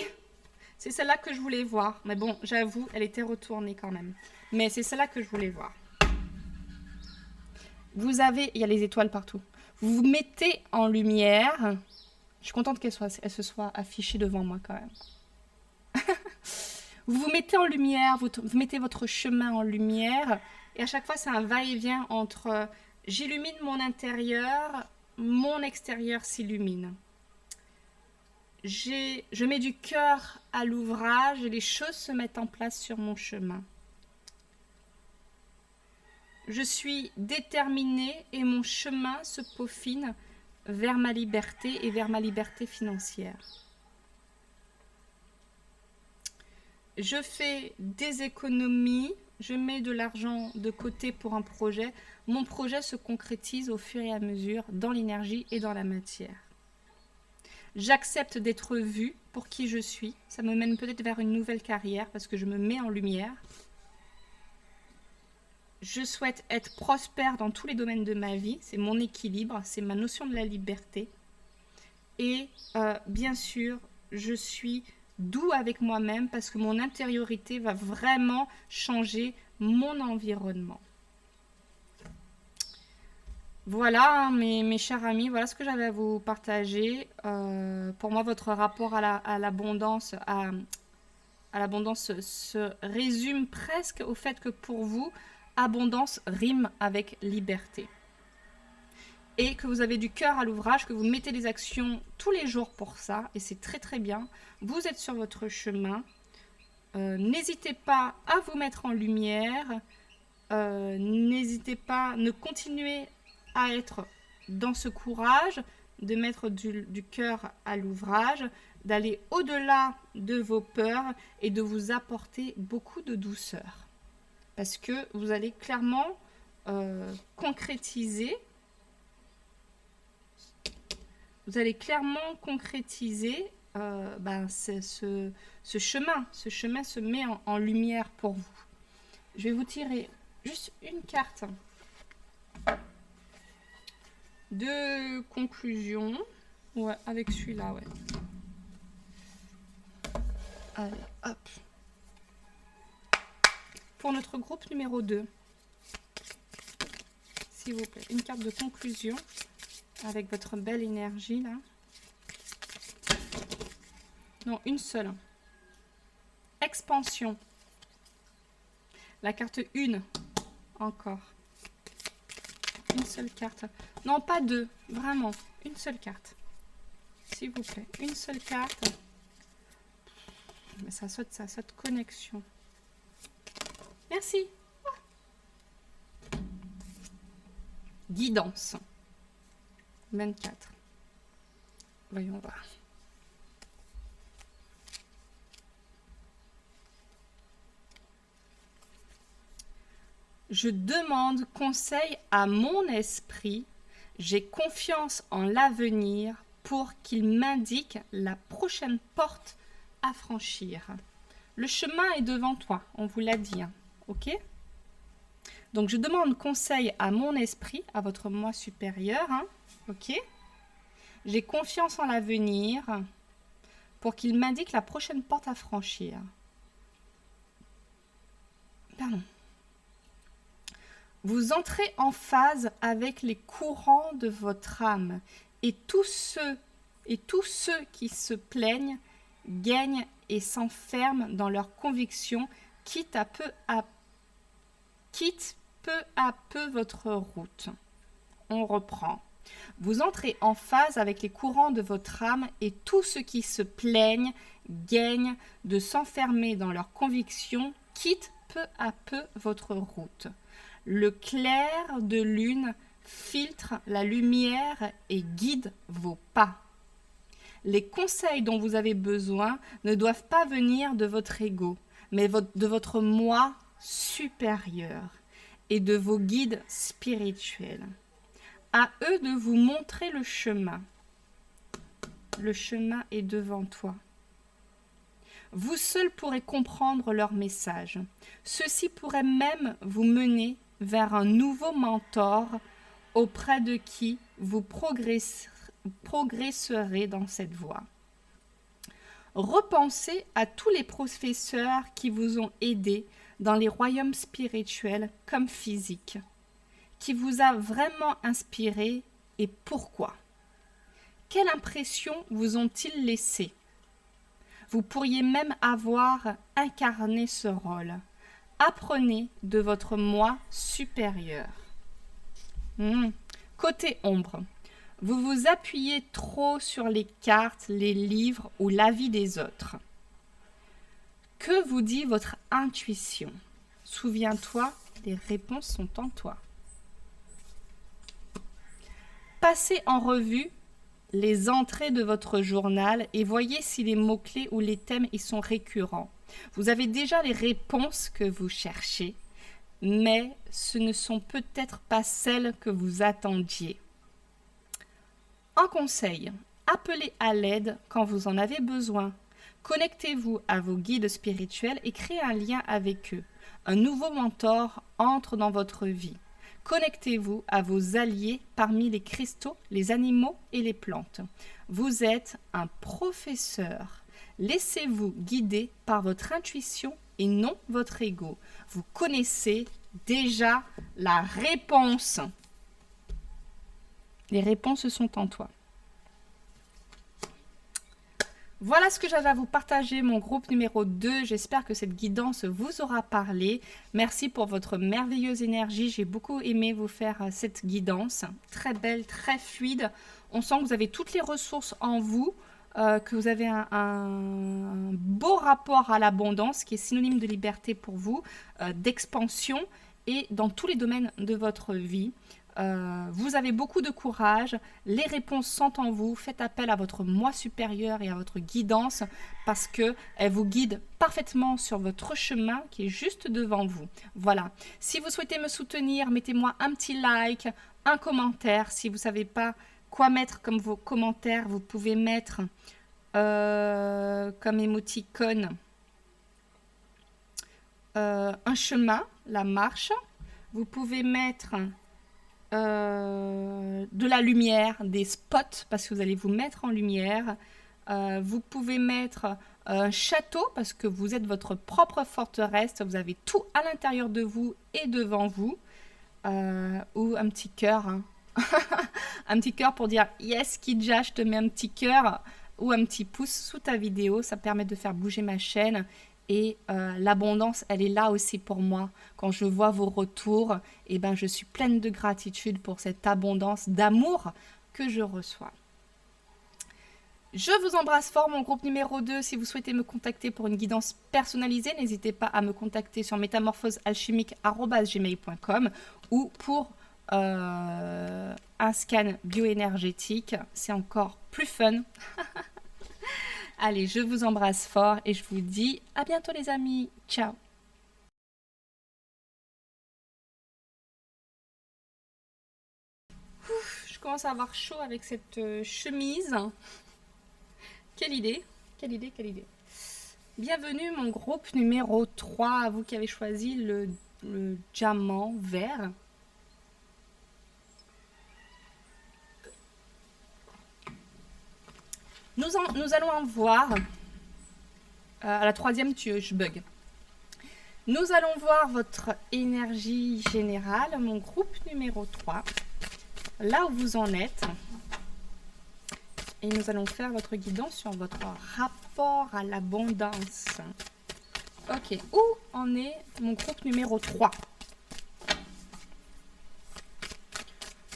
c'est celle-là que je voulais voir. Mais bon, j'avoue, elle était retournée quand même. Mais c'est celle-là que je voulais voir. Vous avez, il y a les étoiles partout. Vous vous mettez en lumière. Je suis contente qu'elle se soit affichée devant moi quand même. Vous vous mettez en lumière, vous mettez votre chemin en lumière. Et à chaque fois, c'est un va-et-vient entre j'illumine mon intérieur, mon extérieur s'illumine. Je mets du cœur à l'ouvrage et les choses se mettent en place sur mon chemin. Je suis déterminée et mon chemin se peaufine vers ma liberté et vers ma liberté financière. Je fais des économies, je mets de l'argent de côté pour un projet. Mon projet se concrétise au fur et à mesure dans l'énergie et dans la matière. J'accepte d'être vue pour qui je suis. Ça me mène peut-être vers une nouvelle carrière parce que je me mets en lumière. Je souhaite être prospère dans tous les domaines de ma vie. C'est mon équilibre, c'est ma notion de la liberté. Et bien sûr, je suis doux avec moi-même parce que mon intériorité va vraiment changer mon environnement. Voilà, mes chers amis, voilà ce que j'avais à vous partager. Pour moi, votre rapport à l'abondance se résume presque au fait que pour vous, abondance rime avec liberté. Et que vous avez du cœur à l'ouvrage, que vous mettez des actions tous les jours pour ça, et c'est très très bien. Vous êtes sur votre chemin. N'hésitez pas à vous mettre en lumière. N'hésitez pas, ne continuez à être dans ce courage, de mettre du cœur à l'ouvrage, d'aller au-delà de vos peurs et de vous apporter beaucoup de douceur. Parce que vous allez clairement concrétiser. Vous allez clairement concrétiser ce chemin. Ce chemin se met en lumière pour vous. Je vais vous tirer juste une carte de conclusion. Ouais, avec celui-là, ouais. Allez, hop. Pour notre groupe numéro 2. S'il vous plaît, une carte de conclusion avec votre belle énergie, là. Non, une seule. Expansion. La carte 1. Encore. Une seule carte. Non, pas deux. Vraiment. Une seule carte. S'il vous plaît. Une seule carte. Mais ça saute connexion. Merci. Guidance. 24. Voyons voir. Je demande conseil à mon esprit. J'ai confiance en l'avenir pour qu'il m'indique la prochaine porte à franchir. Le chemin est devant toi, on vous l'a dit, hein, ok? Donc je demande conseil à mon esprit, à votre moi supérieur, hein, ok? J'ai confiance en l'avenir pour qu'il m'indique la prochaine porte à franchir. Pardon. Vous entrez en phase avec les courants de votre âme et tous ceux qui se plaignent gagnent et s'enferment dans leurs convictions, quitte peu à peu votre route. on reprend. Vous entrez en phase avec les courants de votre âme et tous ceux qui se plaignent gagnent de s'enfermer dans leurs convictions, quittent peu à peu votre route. Le clair de lune filtre la lumière et guide vos pas. Les conseils dont vous avez besoin ne doivent pas venir de votre ego, mais de votre moi supérieur et de vos guides spirituels. À eux de vous montrer le chemin. Le chemin est devant toi. Vous seul pourrez comprendre leur message. Ceci pourrait même vous mener vers un nouveau mentor auprès de qui vous progresserez dans cette voie. Repensez à tous les professeurs qui vous ont aidé dans les royaumes spirituels comme physiques, qui vous a vraiment inspiré et pourquoi. Quelle impression vous ont-ils laissé? Vous pourriez même avoir incarné ce rôle. Apprenez de votre moi supérieur. Côté ombre, vous vous appuyez trop sur les cartes, les livres ou l'avis des autres. Que vous dit votre intuition? Souviens-toi, les réponses sont en toi. Passez en revue les entrées de votre journal et voyez si les mots-clés ou les thèmes y sont récurrents. Vous avez déjà les réponses que vous cherchez, mais ce ne sont peut-être pas celles que vous attendiez. Un conseil, appelez à l'aide quand vous en avez besoin. Connectez-vous à vos guides spirituels et créez un lien avec eux. Un nouveau mentor entre dans votre vie. Connectez-vous à vos alliés parmi les cristaux, les animaux et les plantes. Vous êtes un professeur. Laissez-vous guider par votre intuition et non votre ego. Vous connaissez déjà la réponse. Les réponses sont en toi. Voilà ce que j'avais à vous partager, mon groupe numéro 2. J'espère que cette guidance vous aura parlé. Merci pour votre merveilleuse énergie. J'ai beaucoup aimé vous faire cette guidance. Très belle, très fluide. On sent que vous avez toutes les ressources en vous, que vous avez un beau rapport à l'abondance qui est synonyme de liberté pour vous, d'expansion et dans tous les domaines de votre vie. Vous avez beaucoup de courage, les réponses sont en vous, faites appel à votre moi supérieur et à votre guidance parce qu'elle vous guide parfaitement sur votre chemin qui est juste devant vous. Voilà, si vous souhaitez me soutenir, mettez-moi un petit like, un commentaire. Si vous ne savez pas quoi mettre comme vos commentaires, vous pouvez mettre comme émoticône un chemin, la marche. Vous pouvez mettre de la lumière, des spots parce que vous allez vous mettre en lumière. Vous pouvez mettre un château parce que vous êtes votre propre forteresse. Vous avez tout à l'intérieur de vous et devant vous. Ou un petit cœur. Hein. Un petit cœur pour dire yes Kidja, je te mets un petit cœur ou un petit pouce sous ta vidéo. Ça permet de faire bouger ma chaîne. Et l'abondance, elle est là aussi pour moi. Quand je vois vos retours, eh ben, je suis pleine de gratitude pour cette abondance d'amour que je reçois. Je vous embrasse fort, mon groupe numéro 2. Si vous souhaitez me contacter pour une guidance personnalisée, n'hésitez pas à me contacter sur métamorphosealchimique@gmail.com ou pour un scan bioénergétique. C'est encore plus fun. Allez, je vous embrasse fort et je vous dis à bientôt les amis. Ciao. Ouf, je commence à avoir chaud avec cette chemise. Quelle idée, quelle idée, quelle idée. Bienvenue mon groupe numéro 3, vous qui avez choisi le diamant vert. Nous allons en voir, à la troisième, je bug. Nous allons voir votre énergie générale, mon groupe numéro 3, là où vous en êtes. Et nous allons faire votre guidance sur votre rapport à l'abondance. Ok, où en est mon groupe numéro 3?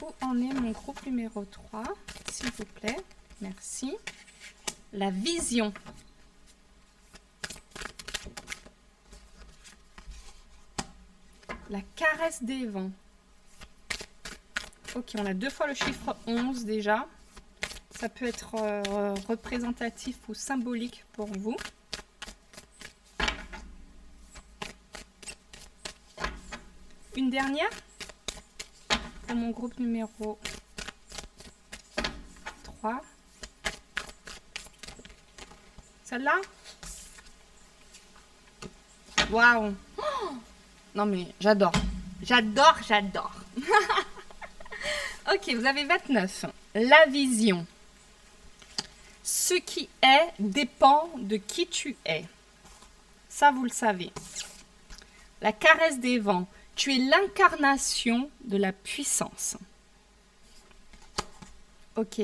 Où en est mon groupe numéro 3, s'il vous plaît? Merci. La vision. La caresse des vents. Ok, on a 2 fois le chiffre 11 déjà. Ça peut être représentatif ou symbolique pour vous. Une dernière pour mon groupe numéro 3. Celle-là? Waouh! Oh, non mais j'adore. J'adore, j'adore. Ok, vous avez 29. La vision. Ce qui est dépend de qui tu es. Ça, vous le savez. La caresse des vents. Tu es l'incarnation de la puissance. Ok,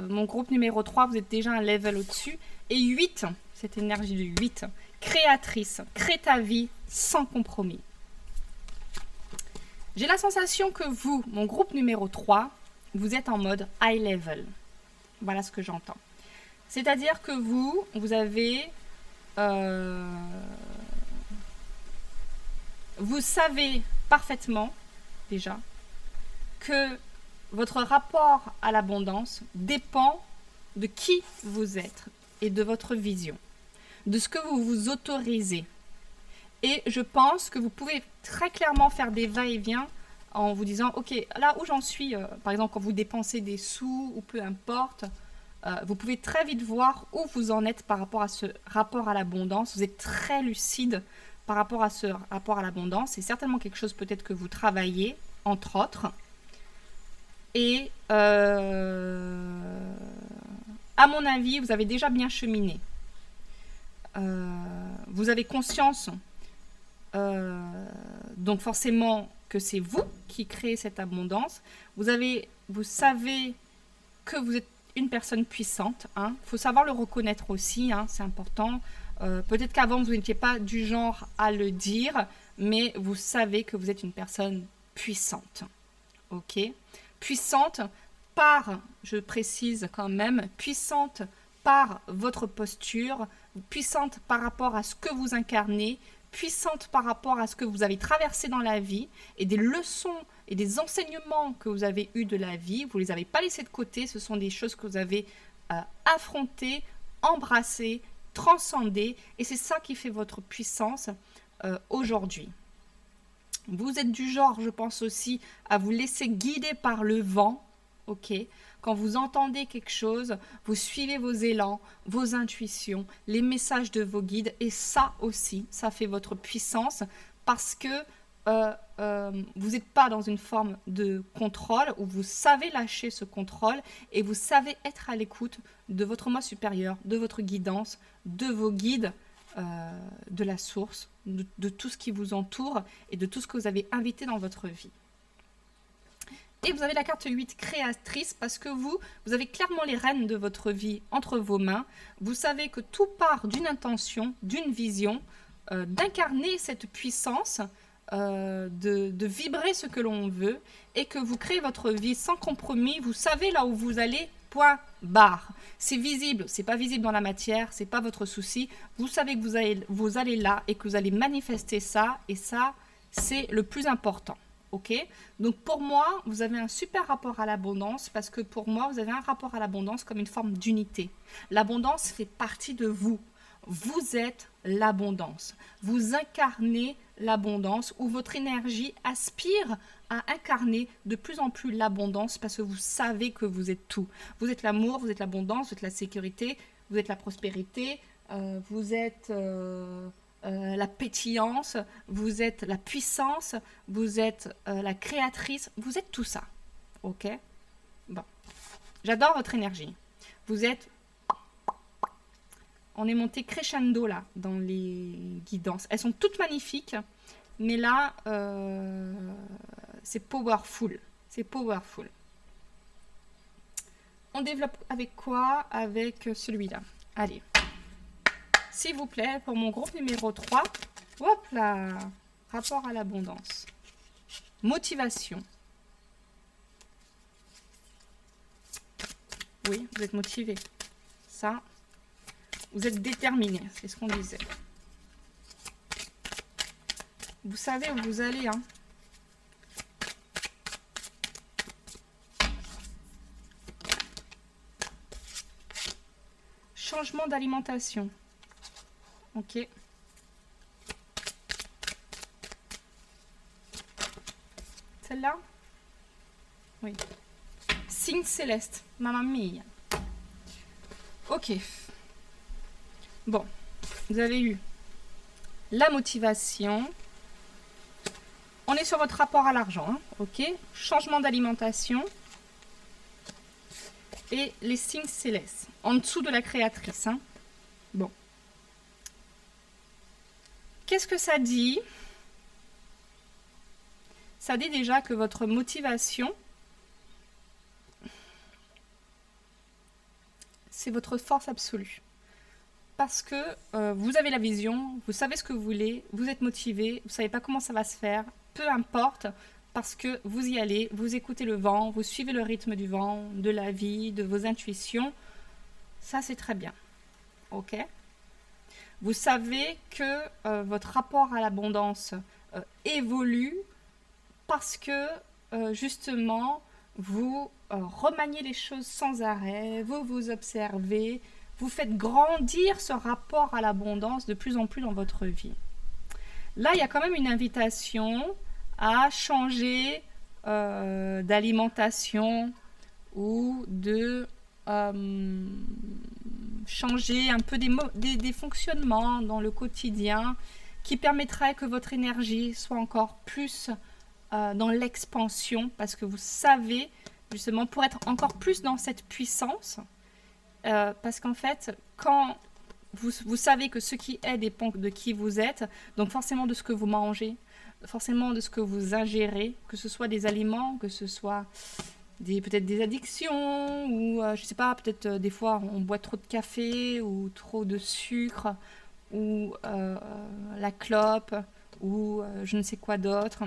mon groupe numéro 3, vous êtes déjà un level au-dessus. Et 8, cette énergie de 8, créatrice, crée ta vie sans compromis. J'ai la sensation que vous, mon groupe numéro 3, vous êtes en mode high level. Voilà ce que j'entends. C'est-à-dire que vous avez... vous savez parfaitement, déjà, que votre rapport à l'abondance dépend de qui vous êtes et de votre vision, de ce que vous vous autorisez. Et je pense que vous pouvez très clairement faire des va-et-vient en vous disant, ok, là où j'en suis, par exemple quand vous dépensez des sous ou peu importe, vous pouvez très vite voir où vous en êtes par rapport à ce rapport à l'abondance. Vous êtes très lucide par rapport à ce rapport à l'abondance. C'est certainement quelque chose peut-être que vous travaillez, entre autres. Et à mon avis, vous avez déjà bien cheminé. Vous avez conscience, donc forcément, que c'est vous qui créez cette abondance. Vous savez que vous êtes une personne puissante. Il faut savoir le reconnaître aussi, c'est important. Peut-être qu'avant, vous n'étiez pas du genre à le dire, mais vous savez que vous êtes une personne puissante. Ok ? Puissante par, je précise quand même, puissante par votre posture, puissante par rapport à ce que vous incarnez, puissante par rapport à ce que vous avez traversé dans la vie et des leçons et des enseignements que vous avez eus de la vie. Vous ne les avez pas laissés de côté, ce sont des choses que vous avez affrontées, embrassées, transcendées, et c'est ça qui fait votre puissance aujourd'hui. Vous êtes du genre, je pense aussi, à vous laisser guider par le vent, ok ? Quand vous entendez quelque chose, vous suivez vos élans, vos intuitions, les messages de vos guides, et ça aussi, ça fait votre puissance, parce que vous n'êtes pas dans une forme de contrôle, où vous savez lâcher ce contrôle, et vous savez être à l'écoute de votre moi supérieur, de votre guidance, de vos guides, de la source, de tout ce qui vous entoure et de tout ce que vous avez invité dans votre vie. Et vous avez la carte 8, créatrice, parce que vous avez clairement les rênes de votre vie entre vos mains. Vous savez que tout part d'une intention, d'une vision, d'incarner cette puissance, de vibrer ce que l'on veut, et que vous créez votre vie sans compromis. Vous savez là où vous allez, point barre. C'est visible, c'est pas visible dans la matière, c'est pas votre souci. Vous savez que vous allez là et que vous allez manifester ça, et ça, c'est le plus important. Ok ? Donc pour moi, vous avez un super rapport à l'abondance, parce que pour moi, vous avez un rapport à l'abondance comme une forme d'unité. L'abondance fait partie de vous. Vous êtes l'abondance. Vous incarnez l'abondance, ou votre énergie aspire à incarner de plus en plus l'abondance, parce que vous savez que vous êtes tout. Vous êtes l'amour, vous êtes l'abondance, vous êtes la sécurité, vous êtes la prospérité, vous êtes la pétillance, vous êtes la puissance, vous êtes la créatrice, vous êtes tout ça. Ok ? Bon. J'adore votre énergie. Vous êtes... On est monté crescendo là, dans les guidances. Elles sont toutes magnifiques, mais là, c'est powerful. C'est powerful. On développe avec quoi? Avec celui-là. Allez. S'il vous plaît, pour mon groupe numéro 3, hop là, rapport à l'abondance. Motivation. Oui, vous êtes motivé. Ça, vous êtes déterminé, c'est ce qu'on disait. Vous savez où vous allez, hein. Changement d'alimentation. Ok. Celle-là? Oui. Signe céleste. Mamma mia. Ok. Bon. Vous avez eu la motivation. On est sur votre rapport à l'argent. Hein, ok. Changement d'alimentation. Et les signes célestes. En dessous de la créatrice. Hein. Bon. Qu'est-ce que ça dit? Ça dit déjà que votre motivation, c'est votre force absolue. Parce que vous avez la vision, vous savez ce que vous voulez, vous êtes motivé, vous ne savez pas comment ça va se faire, peu importe, parce que vous y allez, vous écoutez le vent, vous suivez le rythme du vent, de la vie, de vos intuitions. Ça, c'est très bien. Ok? Vous savez que votre rapport à l'abondance évolue parce que justement, vous remaniez les choses sans arrêt, vous vous observez, vous faites grandir ce rapport à l'abondance de plus en plus dans votre vie. Là, il y a quand même une invitation à changer d'alimentation ou de changer un peu des fonctionnements dans le quotidien qui permettrait que votre énergie soit encore plus dans l'expansion, parce que vous savez, justement, pour être encore plus dans cette puissance, parce qu'en fait, quand vous savez que ce qui est dépend de qui vous êtes, donc forcément de ce que vous mangez, forcément de ce que vous ingérez, que ce soit des aliments, que ce soit peut-être des addictions, ou je sais pas, peut-être des fois on boit trop de café, ou trop de sucre, ou la clope, ou je ne sais quoi d'autre.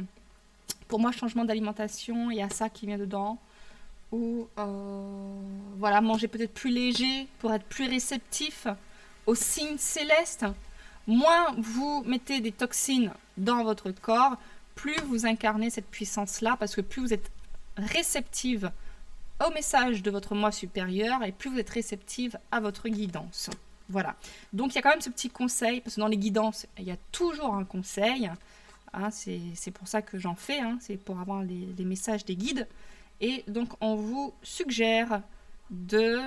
Pour moi, changement d'alimentation, il y a ça qui vient dedans. Ou voilà, manger peut-être plus léger pour être plus réceptif aux signes célestes. Moins vous mettez des toxines dans votre corps, plus vous incarnez cette puissance-là, parce que plus vous êtes réceptive au message de votre moi supérieur et plus vous êtes réceptive à votre guidance. Voilà. Donc il y a quand même ce petit conseil, parce que dans les guidances, il y a toujours un conseil. Hein, c'est pour ça que j'en fais, hein, c'est pour avoir les messages des guides. Et donc, on vous suggère de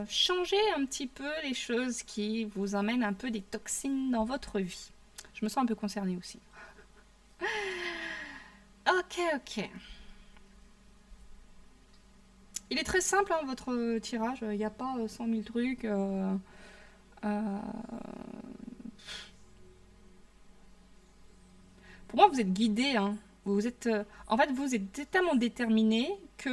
changer un petit peu les choses qui vous amènent un peu des toxines dans votre vie. Je me sens un peu concernée aussi. Ok. Il est très simple, hein, votre tirage. Il n'y a pas 100 000 trucs. Pour moi, vous êtes guidé, hein. Vous êtes, en fait, vous êtes tellement déterminé que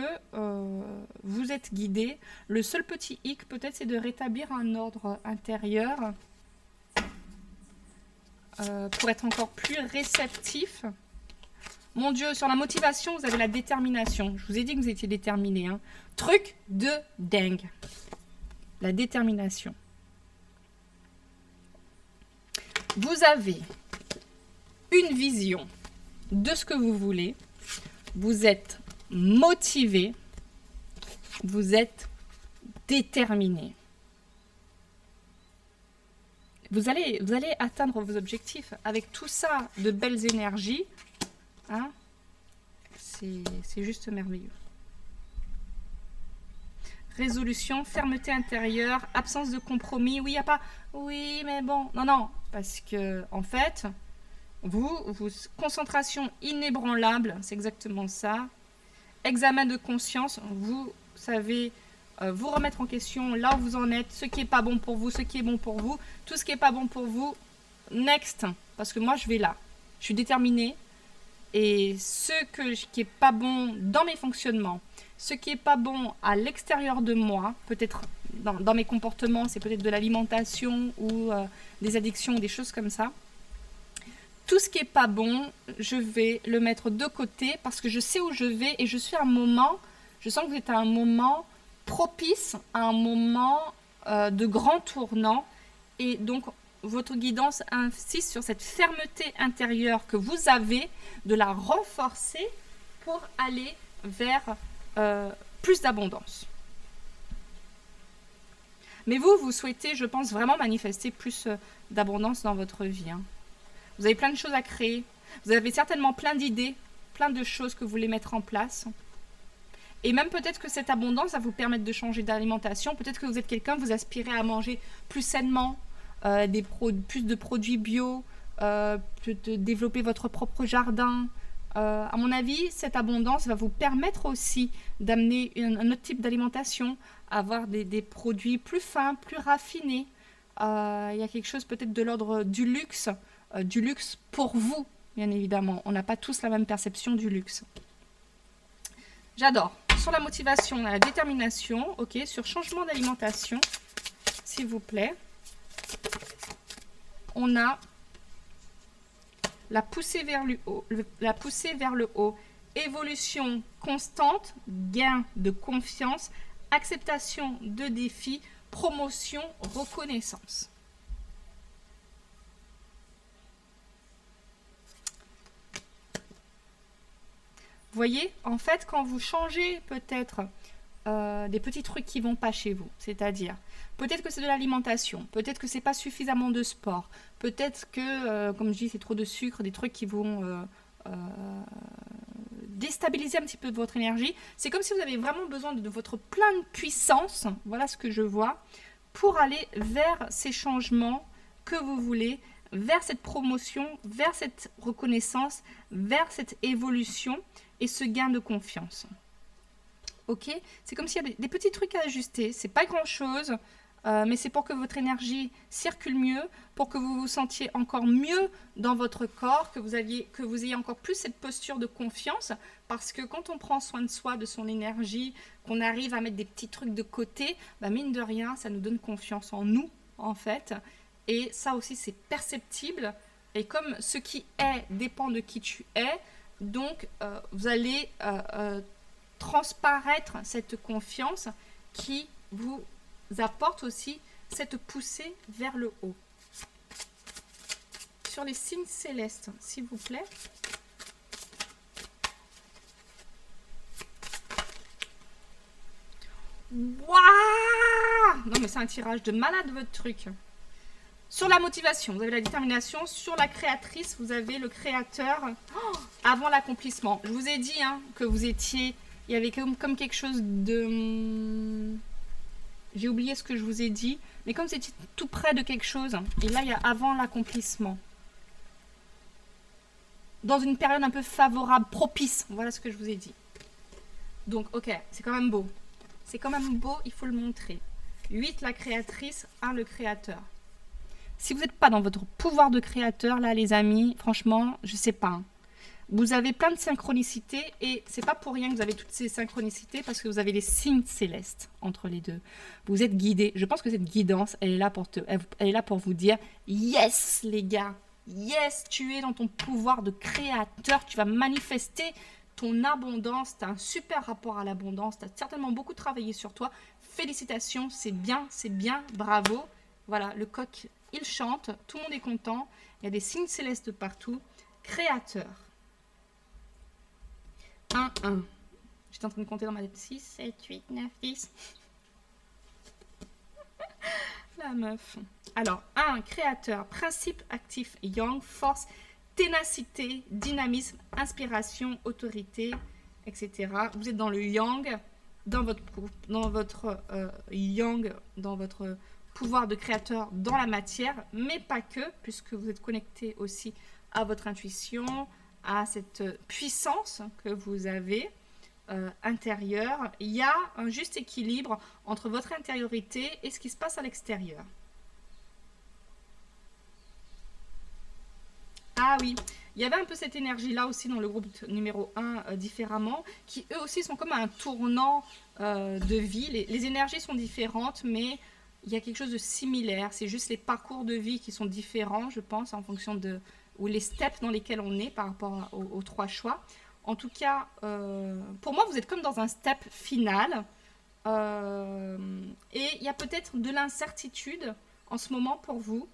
vous êtes guidé. Le seul petit hic, peut-être, c'est de rétablir un ordre intérieur pour être encore plus réceptif. Mon Dieu, sur la motivation, vous avez la détermination. Je vous ai dit que vous étiez déterminé. Hein. Truc de dingue. La détermination. Vous avez une vision de ce que vous voulez. Vous êtes motivé. Vous êtes déterminé. Vous allez atteindre vos objectifs avec tout ça de belles énergies. Hein, c'est juste merveilleux. Résolution, fermeté intérieure, absence de compromis. Oui, il n'y a pas... Oui, mais bon... Non, parce que, en fait, vous concentration inébranlable, c'est exactement ça. Examen de conscience, vous savez vous remettre en question là où vous en êtes, ce qui n'est pas bon pour vous, ce qui est bon pour vous. Tout ce qui n'est pas bon pour vous, next, parce que moi, je vais là. Je suis déterminée. Et ce qui n'est pas bon dans mes fonctionnements, ce qui n'est pas bon à l'extérieur de moi, peut-être dans mes comportements, c'est peut-être de l'alimentation ou des addictions ou des choses comme ça. Tout ce qui n'est pas bon, je vais le mettre de côté parce que je sais où je vais et je suis à un moment, je sens que vous êtes à un moment propice à un moment de grand tournant. Et donc, votre guidance insiste sur cette fermeté intérieure que vous avez, de la renforcer pour aller vers plus d'abondance. Mais vous souhaitez, je pense, vraiment manifester plus d'abondance dans votre vie. Hein. Vous avez plein de choses à créer. Vous avez certainement plein d'idées, plein de choses que vous voulez mettre en place. Et même peut-être que cette abondance va vous permettre de changer d'alimentation. Peut-être que vous êtes quelqu'un, vous aspirez à manger plus sainement, plus de produits bio, de développer votre propre jardin. À mon avis, cette abondance va vous permettre aussi d'amener un autre type d'alimentation, avoir des produits plus fins, plus raffinés. Il y a quelque chose peut-être de l'ordre du luxe pour vous, bien évidemment. On n'a pas tous la même perception du luxe. J'adore. Sur la motivation, on a la détermination. Ok, sur changement d'alimentation, s'il vous plaît. On a la poussée vers le haut, évolution constante, gain de confiance, acceptation de défis, promotion, reconnaissance. Vous voyez, en fait, quand vous changez peut-être des petits trucs qui vont pas chez vous, c'est-à-dire peut-être que c'est de l'alimentation, peut-être que c'est pas suffisamment de sport, peut-être que, comme je dis, c'est trop de sucre, des trucs qui vont déstabiliser un petit peu votre énergie. C'est comme si vous avez vraiment besoin de votre pleine puissance, voilà ce que je vois, pour aller vers ces changements que vous voulez, vers cette promotion, vers cette reconnaissance, vers cette évolution et ce gain de confiance. Ok, c'est comme s'il y a des petits trucs à ajuster. C'est pas grand chose, mais c'est pour que votre énergie circule mieux, pour que vous vous sentiez encore mieux dans votre corps, que vous ayez encore plus cette posture de confiance. Parce que quand on prend soin de soi, de son énergie, qu'on arrive à mettre des petits trucs de côté, bah mine de rien, ça nous donne confiance en nous, en fait. Et ça aussi, c'est perceptible. Et comme ce qui est dépend de qui tu es, donc vous allez transparaître cette confiance qui vous apporte aussi cette poussée vers le haut. Sur les signes célestes, s'il vous plaît. Waouh! Non mais c'est un tirage de malade votre truc. Sur la motivation, vous avez la détermination. Sur la créatrice, vous avez le créateur avant l'accomplissement. Je vous ai dit que vous étiez... Il y avait comme quelque chose de... J'ai oublié ce que je vous ai dit. Mais comme vous étiez tout près de quelque chose, et là, il y a avant l'accomplissement. Dans une période un peu favorable, propice. Voilà ce que je vous ai dit. Donc, ok, c'est quand même beau. C'est quand même beau, il faut le montrer. 8, la créatrice. 1, le créateur. Si vous n'êtes pas dans votre pouvoir de créateur, là, les amis, franchement, je sais pas. Vous avez plein de synchronicités et c'est pas pour rien que vous avez toutes ces synchronicités parce que vous avez les signes célestes entre les deux. Vous êtes guidés. Je pense que cette guidance, elle est là pour vous dire yes, les gars, yes, tu es dans ton pouvoir de créateur, tu vas manifester ton abondance. Tu as un super rapport à l'abondance, tu as certainement beaucoup travaillé sur toi. Félicitations, c'est bien, bravo. Voilà, le coq, il chante, tout le monde est content. Il y a des signes célestes partout. Créateur. 1, 1. J'étais en train de compter dans ma tête. 6, 7, 8, 9, 10. La meuf. Alors, 1, créateur, principe actif yang, force, ténacité, dynamisme, inspiration, autorité, etc. Vous êtes dans le yang, dans votre yang, dans votre pouvoir de créateur dans la matière, mais pas que, puisque vous êtes connecté aussi à votre intuition, à cette puissance que vous avez intérieure. Il y a un juste équilibre entre votre intériorité et ce qui se passe à l'extérieur. Ah oui, il y avait un peu cette énergie-là aussi dans le groupe numéro 1, différemment, qui eux aussi sont comme à un tournant de vie. Les énergies sont différentes, mais il y a quelque chose de similaire. C'est juste les parcours de vie qui sont différents, je pense, en fonction de... ou les steps dans lesquels on est par rapport aux 3 choix. En tout cas, pour moi, vous êtes comme dans un step final Et il y a peut-être de l'incertitude en ce moment pour vous.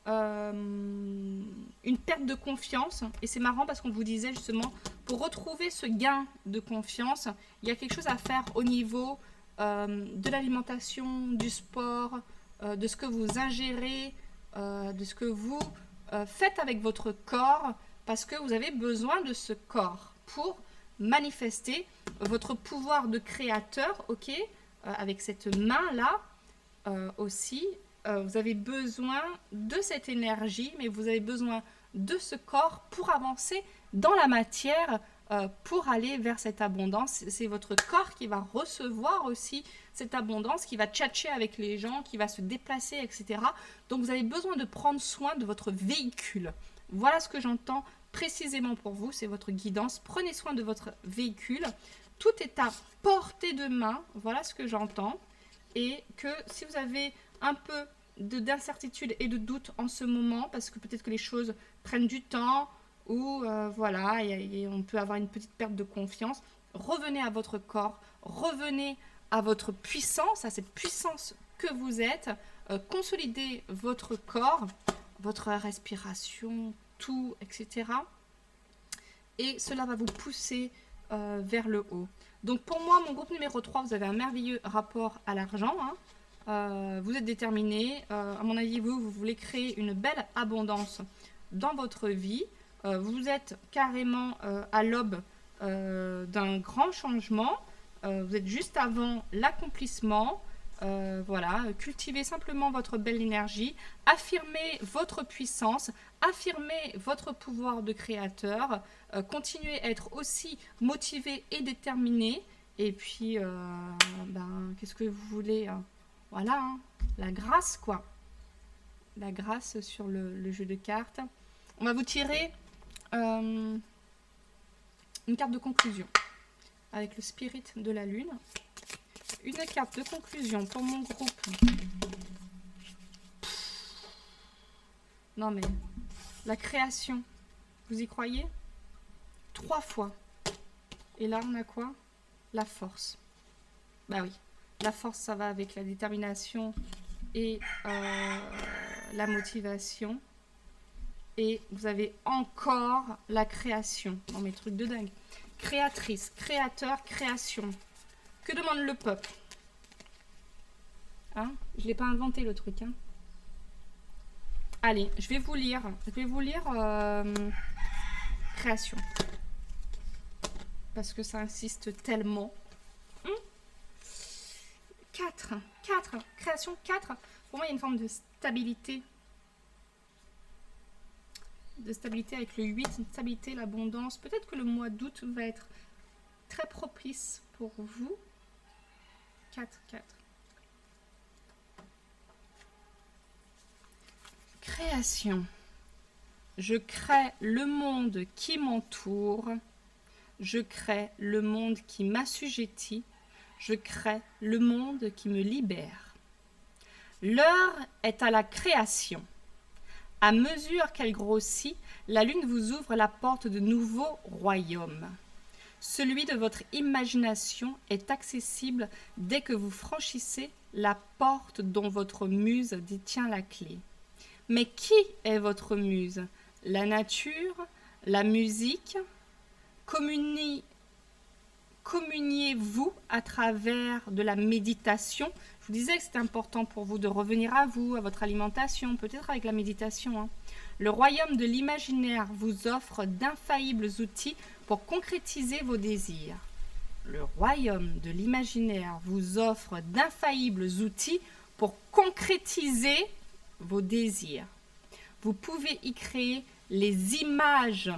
Une perte de confiance. Et c'est marrant parce qu'on vous disait justement, pour retrouver ce gain de confiance, il y a quelque chose à faire au niveau de l'alimentation, du sport, de ce que vous ingérez, de ce que vous faites avec votre corps, parce que vous avez besoin de ce corps pour manifester votre pouvoir de créateur, ok, avec cette main-là aussi. Vous avez besoin de cette énergie, mais vous avez besoin de ce corps pour avancer dans la matière, pour aller vers cette abondance. C'est votre corps qui va recevoir aussi cette abondance, qui va tchatcher avec les gens, qui va se déplacer, etc. Donc vous avez besoin de prendre soin de votre véhicule. Voilà ce que j'entends précisément pour vous, c'est votre guidance. Prenez soin de votre véhicule. Tout est à portée de main, voilà ce que j'entends. Et que si vous avez un peu d'incertitude et de doute en ce moment, parce que peut-être que les choses prennent du temps, ou voilà, on peut avoir une petite perte de confiance, revenez à votre corps, revenez à votre puissance, à cette puissance que vous êtes, consolidez votre corps, votre respiration, tout, etc. Et cela va vous pousser vers le haut. Donc pour moi, mon groupe numéro 3, vous avez un merveilleux rapport à l'argent. Vous êtes déterminé. À mon avis, vous voulez créer une belle abondance dans votre vie. Vous êtes carrément à l'aube d'un grand changement. Vous êtes juste avant l'accomplissement. Voilà, cultivez simplement votre belle énergie, affirmez votre puissance, affirmez votre pouvoir de créateur, continuez à être aussi motivé et déterminé. Et puis, qu'est-ce que vous voulez, hein? Voilà, hein, la grâce, quoi. La grâce sur le jeu de cartes. On va vous tirer une carte de conclusion avec le spirit de la lune. Une carte de conclusion pour mon groupe. Non mais, la création, vous y croyez? 3 fois. Et là, on a quoi? La force. Bah oui, la force, ça va avec la détermination et la motivation. Et vous avez encore la création. Non mais, truc de dingue. Créatrice, créateur, création. Que demande le peuple? Hein? Je ne l'ai pas inventé le truc. Hein. Allez, je vais vous lire. Création. Parce que ça insiste tellement. 4. Création 4. Pour moi, il y a une forme de stabilité. De stabilité avec le 8. Une stabilité, l'abondance. Peut-être que le mois d'août va être très propice pour vous. 4. Création. Je crée le monde qui m'entoure. Je crée le monde qui m'assujettit. Je crée le monde qui me libère. L'heure est à la création. À mesure qu'elle grossit, la lune vous ouvre la porte de nouveaux royaumes. Celui de votre imagination est accessible dès que vous franchissez la porte dont votre muse détient la clé. Mais qui est votre muse? La nature? La musique? Communiez-vous à travers de la méditation? Je vous disais que c'était important pour vous de revenir à vous, à votre alimentation, peut-être avec la méditation. Hein. Le royaume de l'imaginaire vous offre d'infaillibles outils pour concrétiser vos désirs. Le royaume de l'imaginaire vous offre d'infaillibles outils pour concrétiser vos désirs. Vous pouvez y créer les images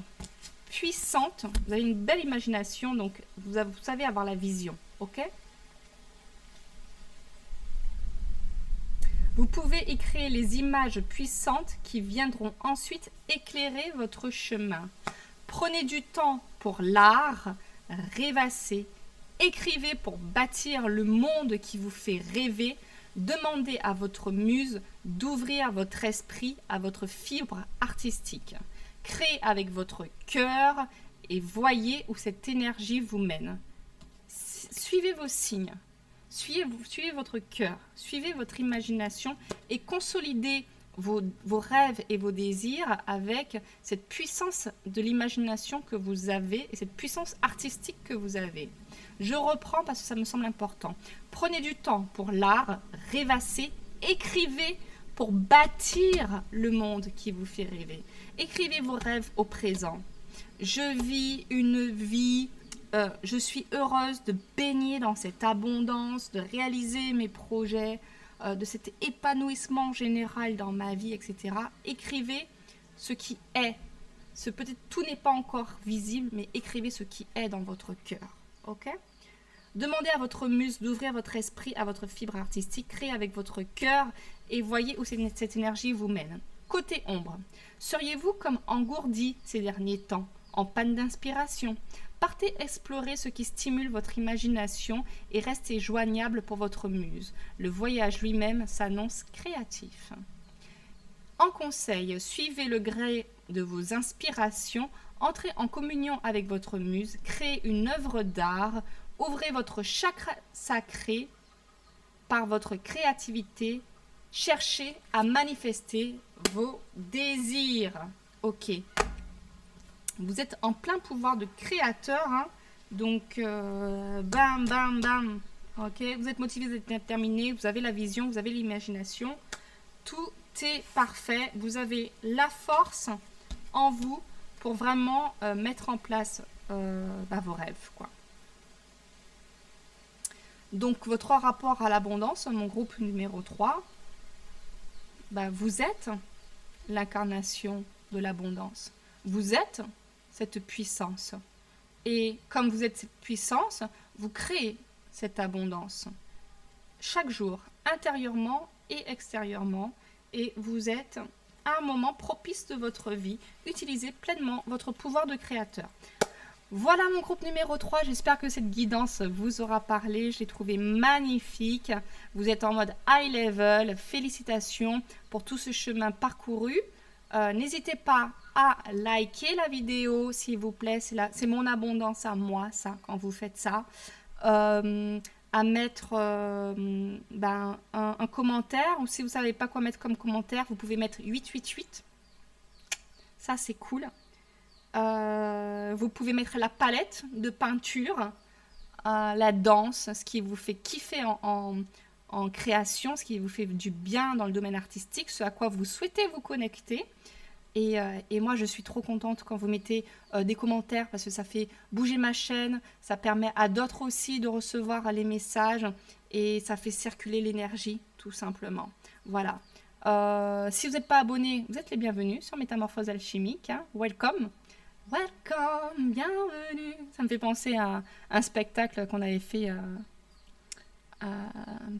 puissantes. Vous avez une belle imagination, donc vous savez avoir la vision, ok? Vous pouvez y créer les images puissantes qui viendront ensuite éclairer votre chemin. Prenez du temps pour l'art, rêvassez, écrivez pour bâtir le monde qui vous fait rêver. Demandez à votre muse d'ouvrir votre esprit à votre fibre artistique. Créez avec votre cœur et voyez où cette énergie vous mène. Suivez vos signes. Suivez votre cœur, suivez votre imagination et consolidez vos rêves et vos désirs avec cette puissance de l'imagination que vous avez et cette puissance artistique que vous avez. Je reprends parce que ça me semble important. Prenez du temps pour l'art, rêvassez, écrivez pour bâtir le monde qui vous fait rêver. Écrivez vos rêves au présent. Je vis une vie, je suis heureuse de baigner dans cette abondance, de réaliser mes projets, de cet épanouissement général dans ma vie, etc. Écrivez ce qui est. Peut-être tout n'est pas encore visible, mais écrivez ce qui est dans votre cœur. Ok ? Demandez à votre muse d'ouvrir votre esprit à votre fibre artistique, créez avec votre cœur et voyez où cette énergie vous mène. Côté ombre, seriez-vous comme engourdi ces derniers temps, en panne d'inspiration ? Partez explorer ce qui stimule votre imagination et restez joignable pour votre muse. Le voyage lui-même s'annonce créatif. En conseil, suivez le gré de vos inspirations, entrez en communion avec votre muse, créez une œuvre d'art, ouvrez votre chakra sacré par votre créativité, cherchez à manifester vos désirs. Ok. Vous êtes en plein pouvoir de créateur, hein. Donc bam, bam, bam. Ok, vous êtes motivé, vous êtes déterminé, vous avez la vision, vous avez l'imagination. Tout est parfait. Vous avez la force en vous pour vraiment mettre en place vos rêves, quoi. Donc, votre rapport à l'abondance, mon groupe numéro 3, vous êtes l'incarnation de l'abondance. Vous êtes cette puissance. Et comme vous êtes cette puissance, vous créez cette abondance. Chaque jour, intérieurement et extérieurement. Et vous êtes à un moment propice de votre vie. Utilisez pleinement votre pouvoir de créateur. Voilà mon groupe numéro 3, j'espère que cette guidance vous aura parlé, je l'ai trouvé magnifique. Vous êtes en mode high level, félicitations pour tout ce chemin parcouru. N'hésitez pas à liker la vidéo s'il vous plaît, c'est mon abondance à moi ça, quand vous faites ça. À mettre un commentaire, ou si vous ne savez pas quoi mettre comme commentaire, vous pouvez mettre 888, ça c'est cool. Vous pouvez mettre la palette de peinture, la danse, ce qui vous fait kiffer en création, ce qui vous fait du bien dans le domaine artistique, ce à quoi vous souhaitez vous connecter. Et moi, je suis trop contente quand vous mettez des commentaires parce que ça fait bouger ma chaîne, ça permet à d'autres aussi de recevoir les messages et ça fait circuler l'énergie, tout simplement. Voilà. Si vous n'êtes pas abonné, vous êtes les bienvenus sur Métamorphose Alchimique. Hein. Welcome. Welcome, bienvenue. Ça me fait penser à un spectacle qu'on avait fait, un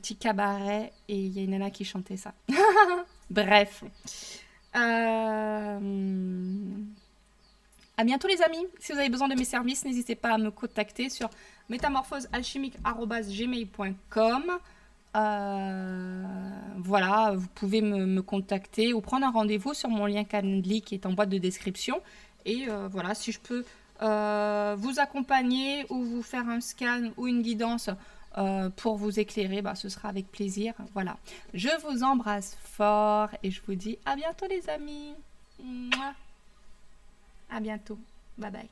petit cabaret, et il y a une nana qui chantait ça. Bref. À bientôt les amis. Si vous avez besoin de mes services, n'hésitez pas à me contacter sur métamorphosealchimique@gmail.com. Voilà, vous pouvez me contacter ou prendre un rendez-vous sur mon lien Calendly qui est en boîte de description. Et voilà, si je peux vous accompagner ou vous faire un scan ou une guidance pour vous éclairer, ce sera avec plaisir. Voilà, je vous embrasse fort et je vous dis à bientôt les amis. Mouah. À bientôt. Bye bye.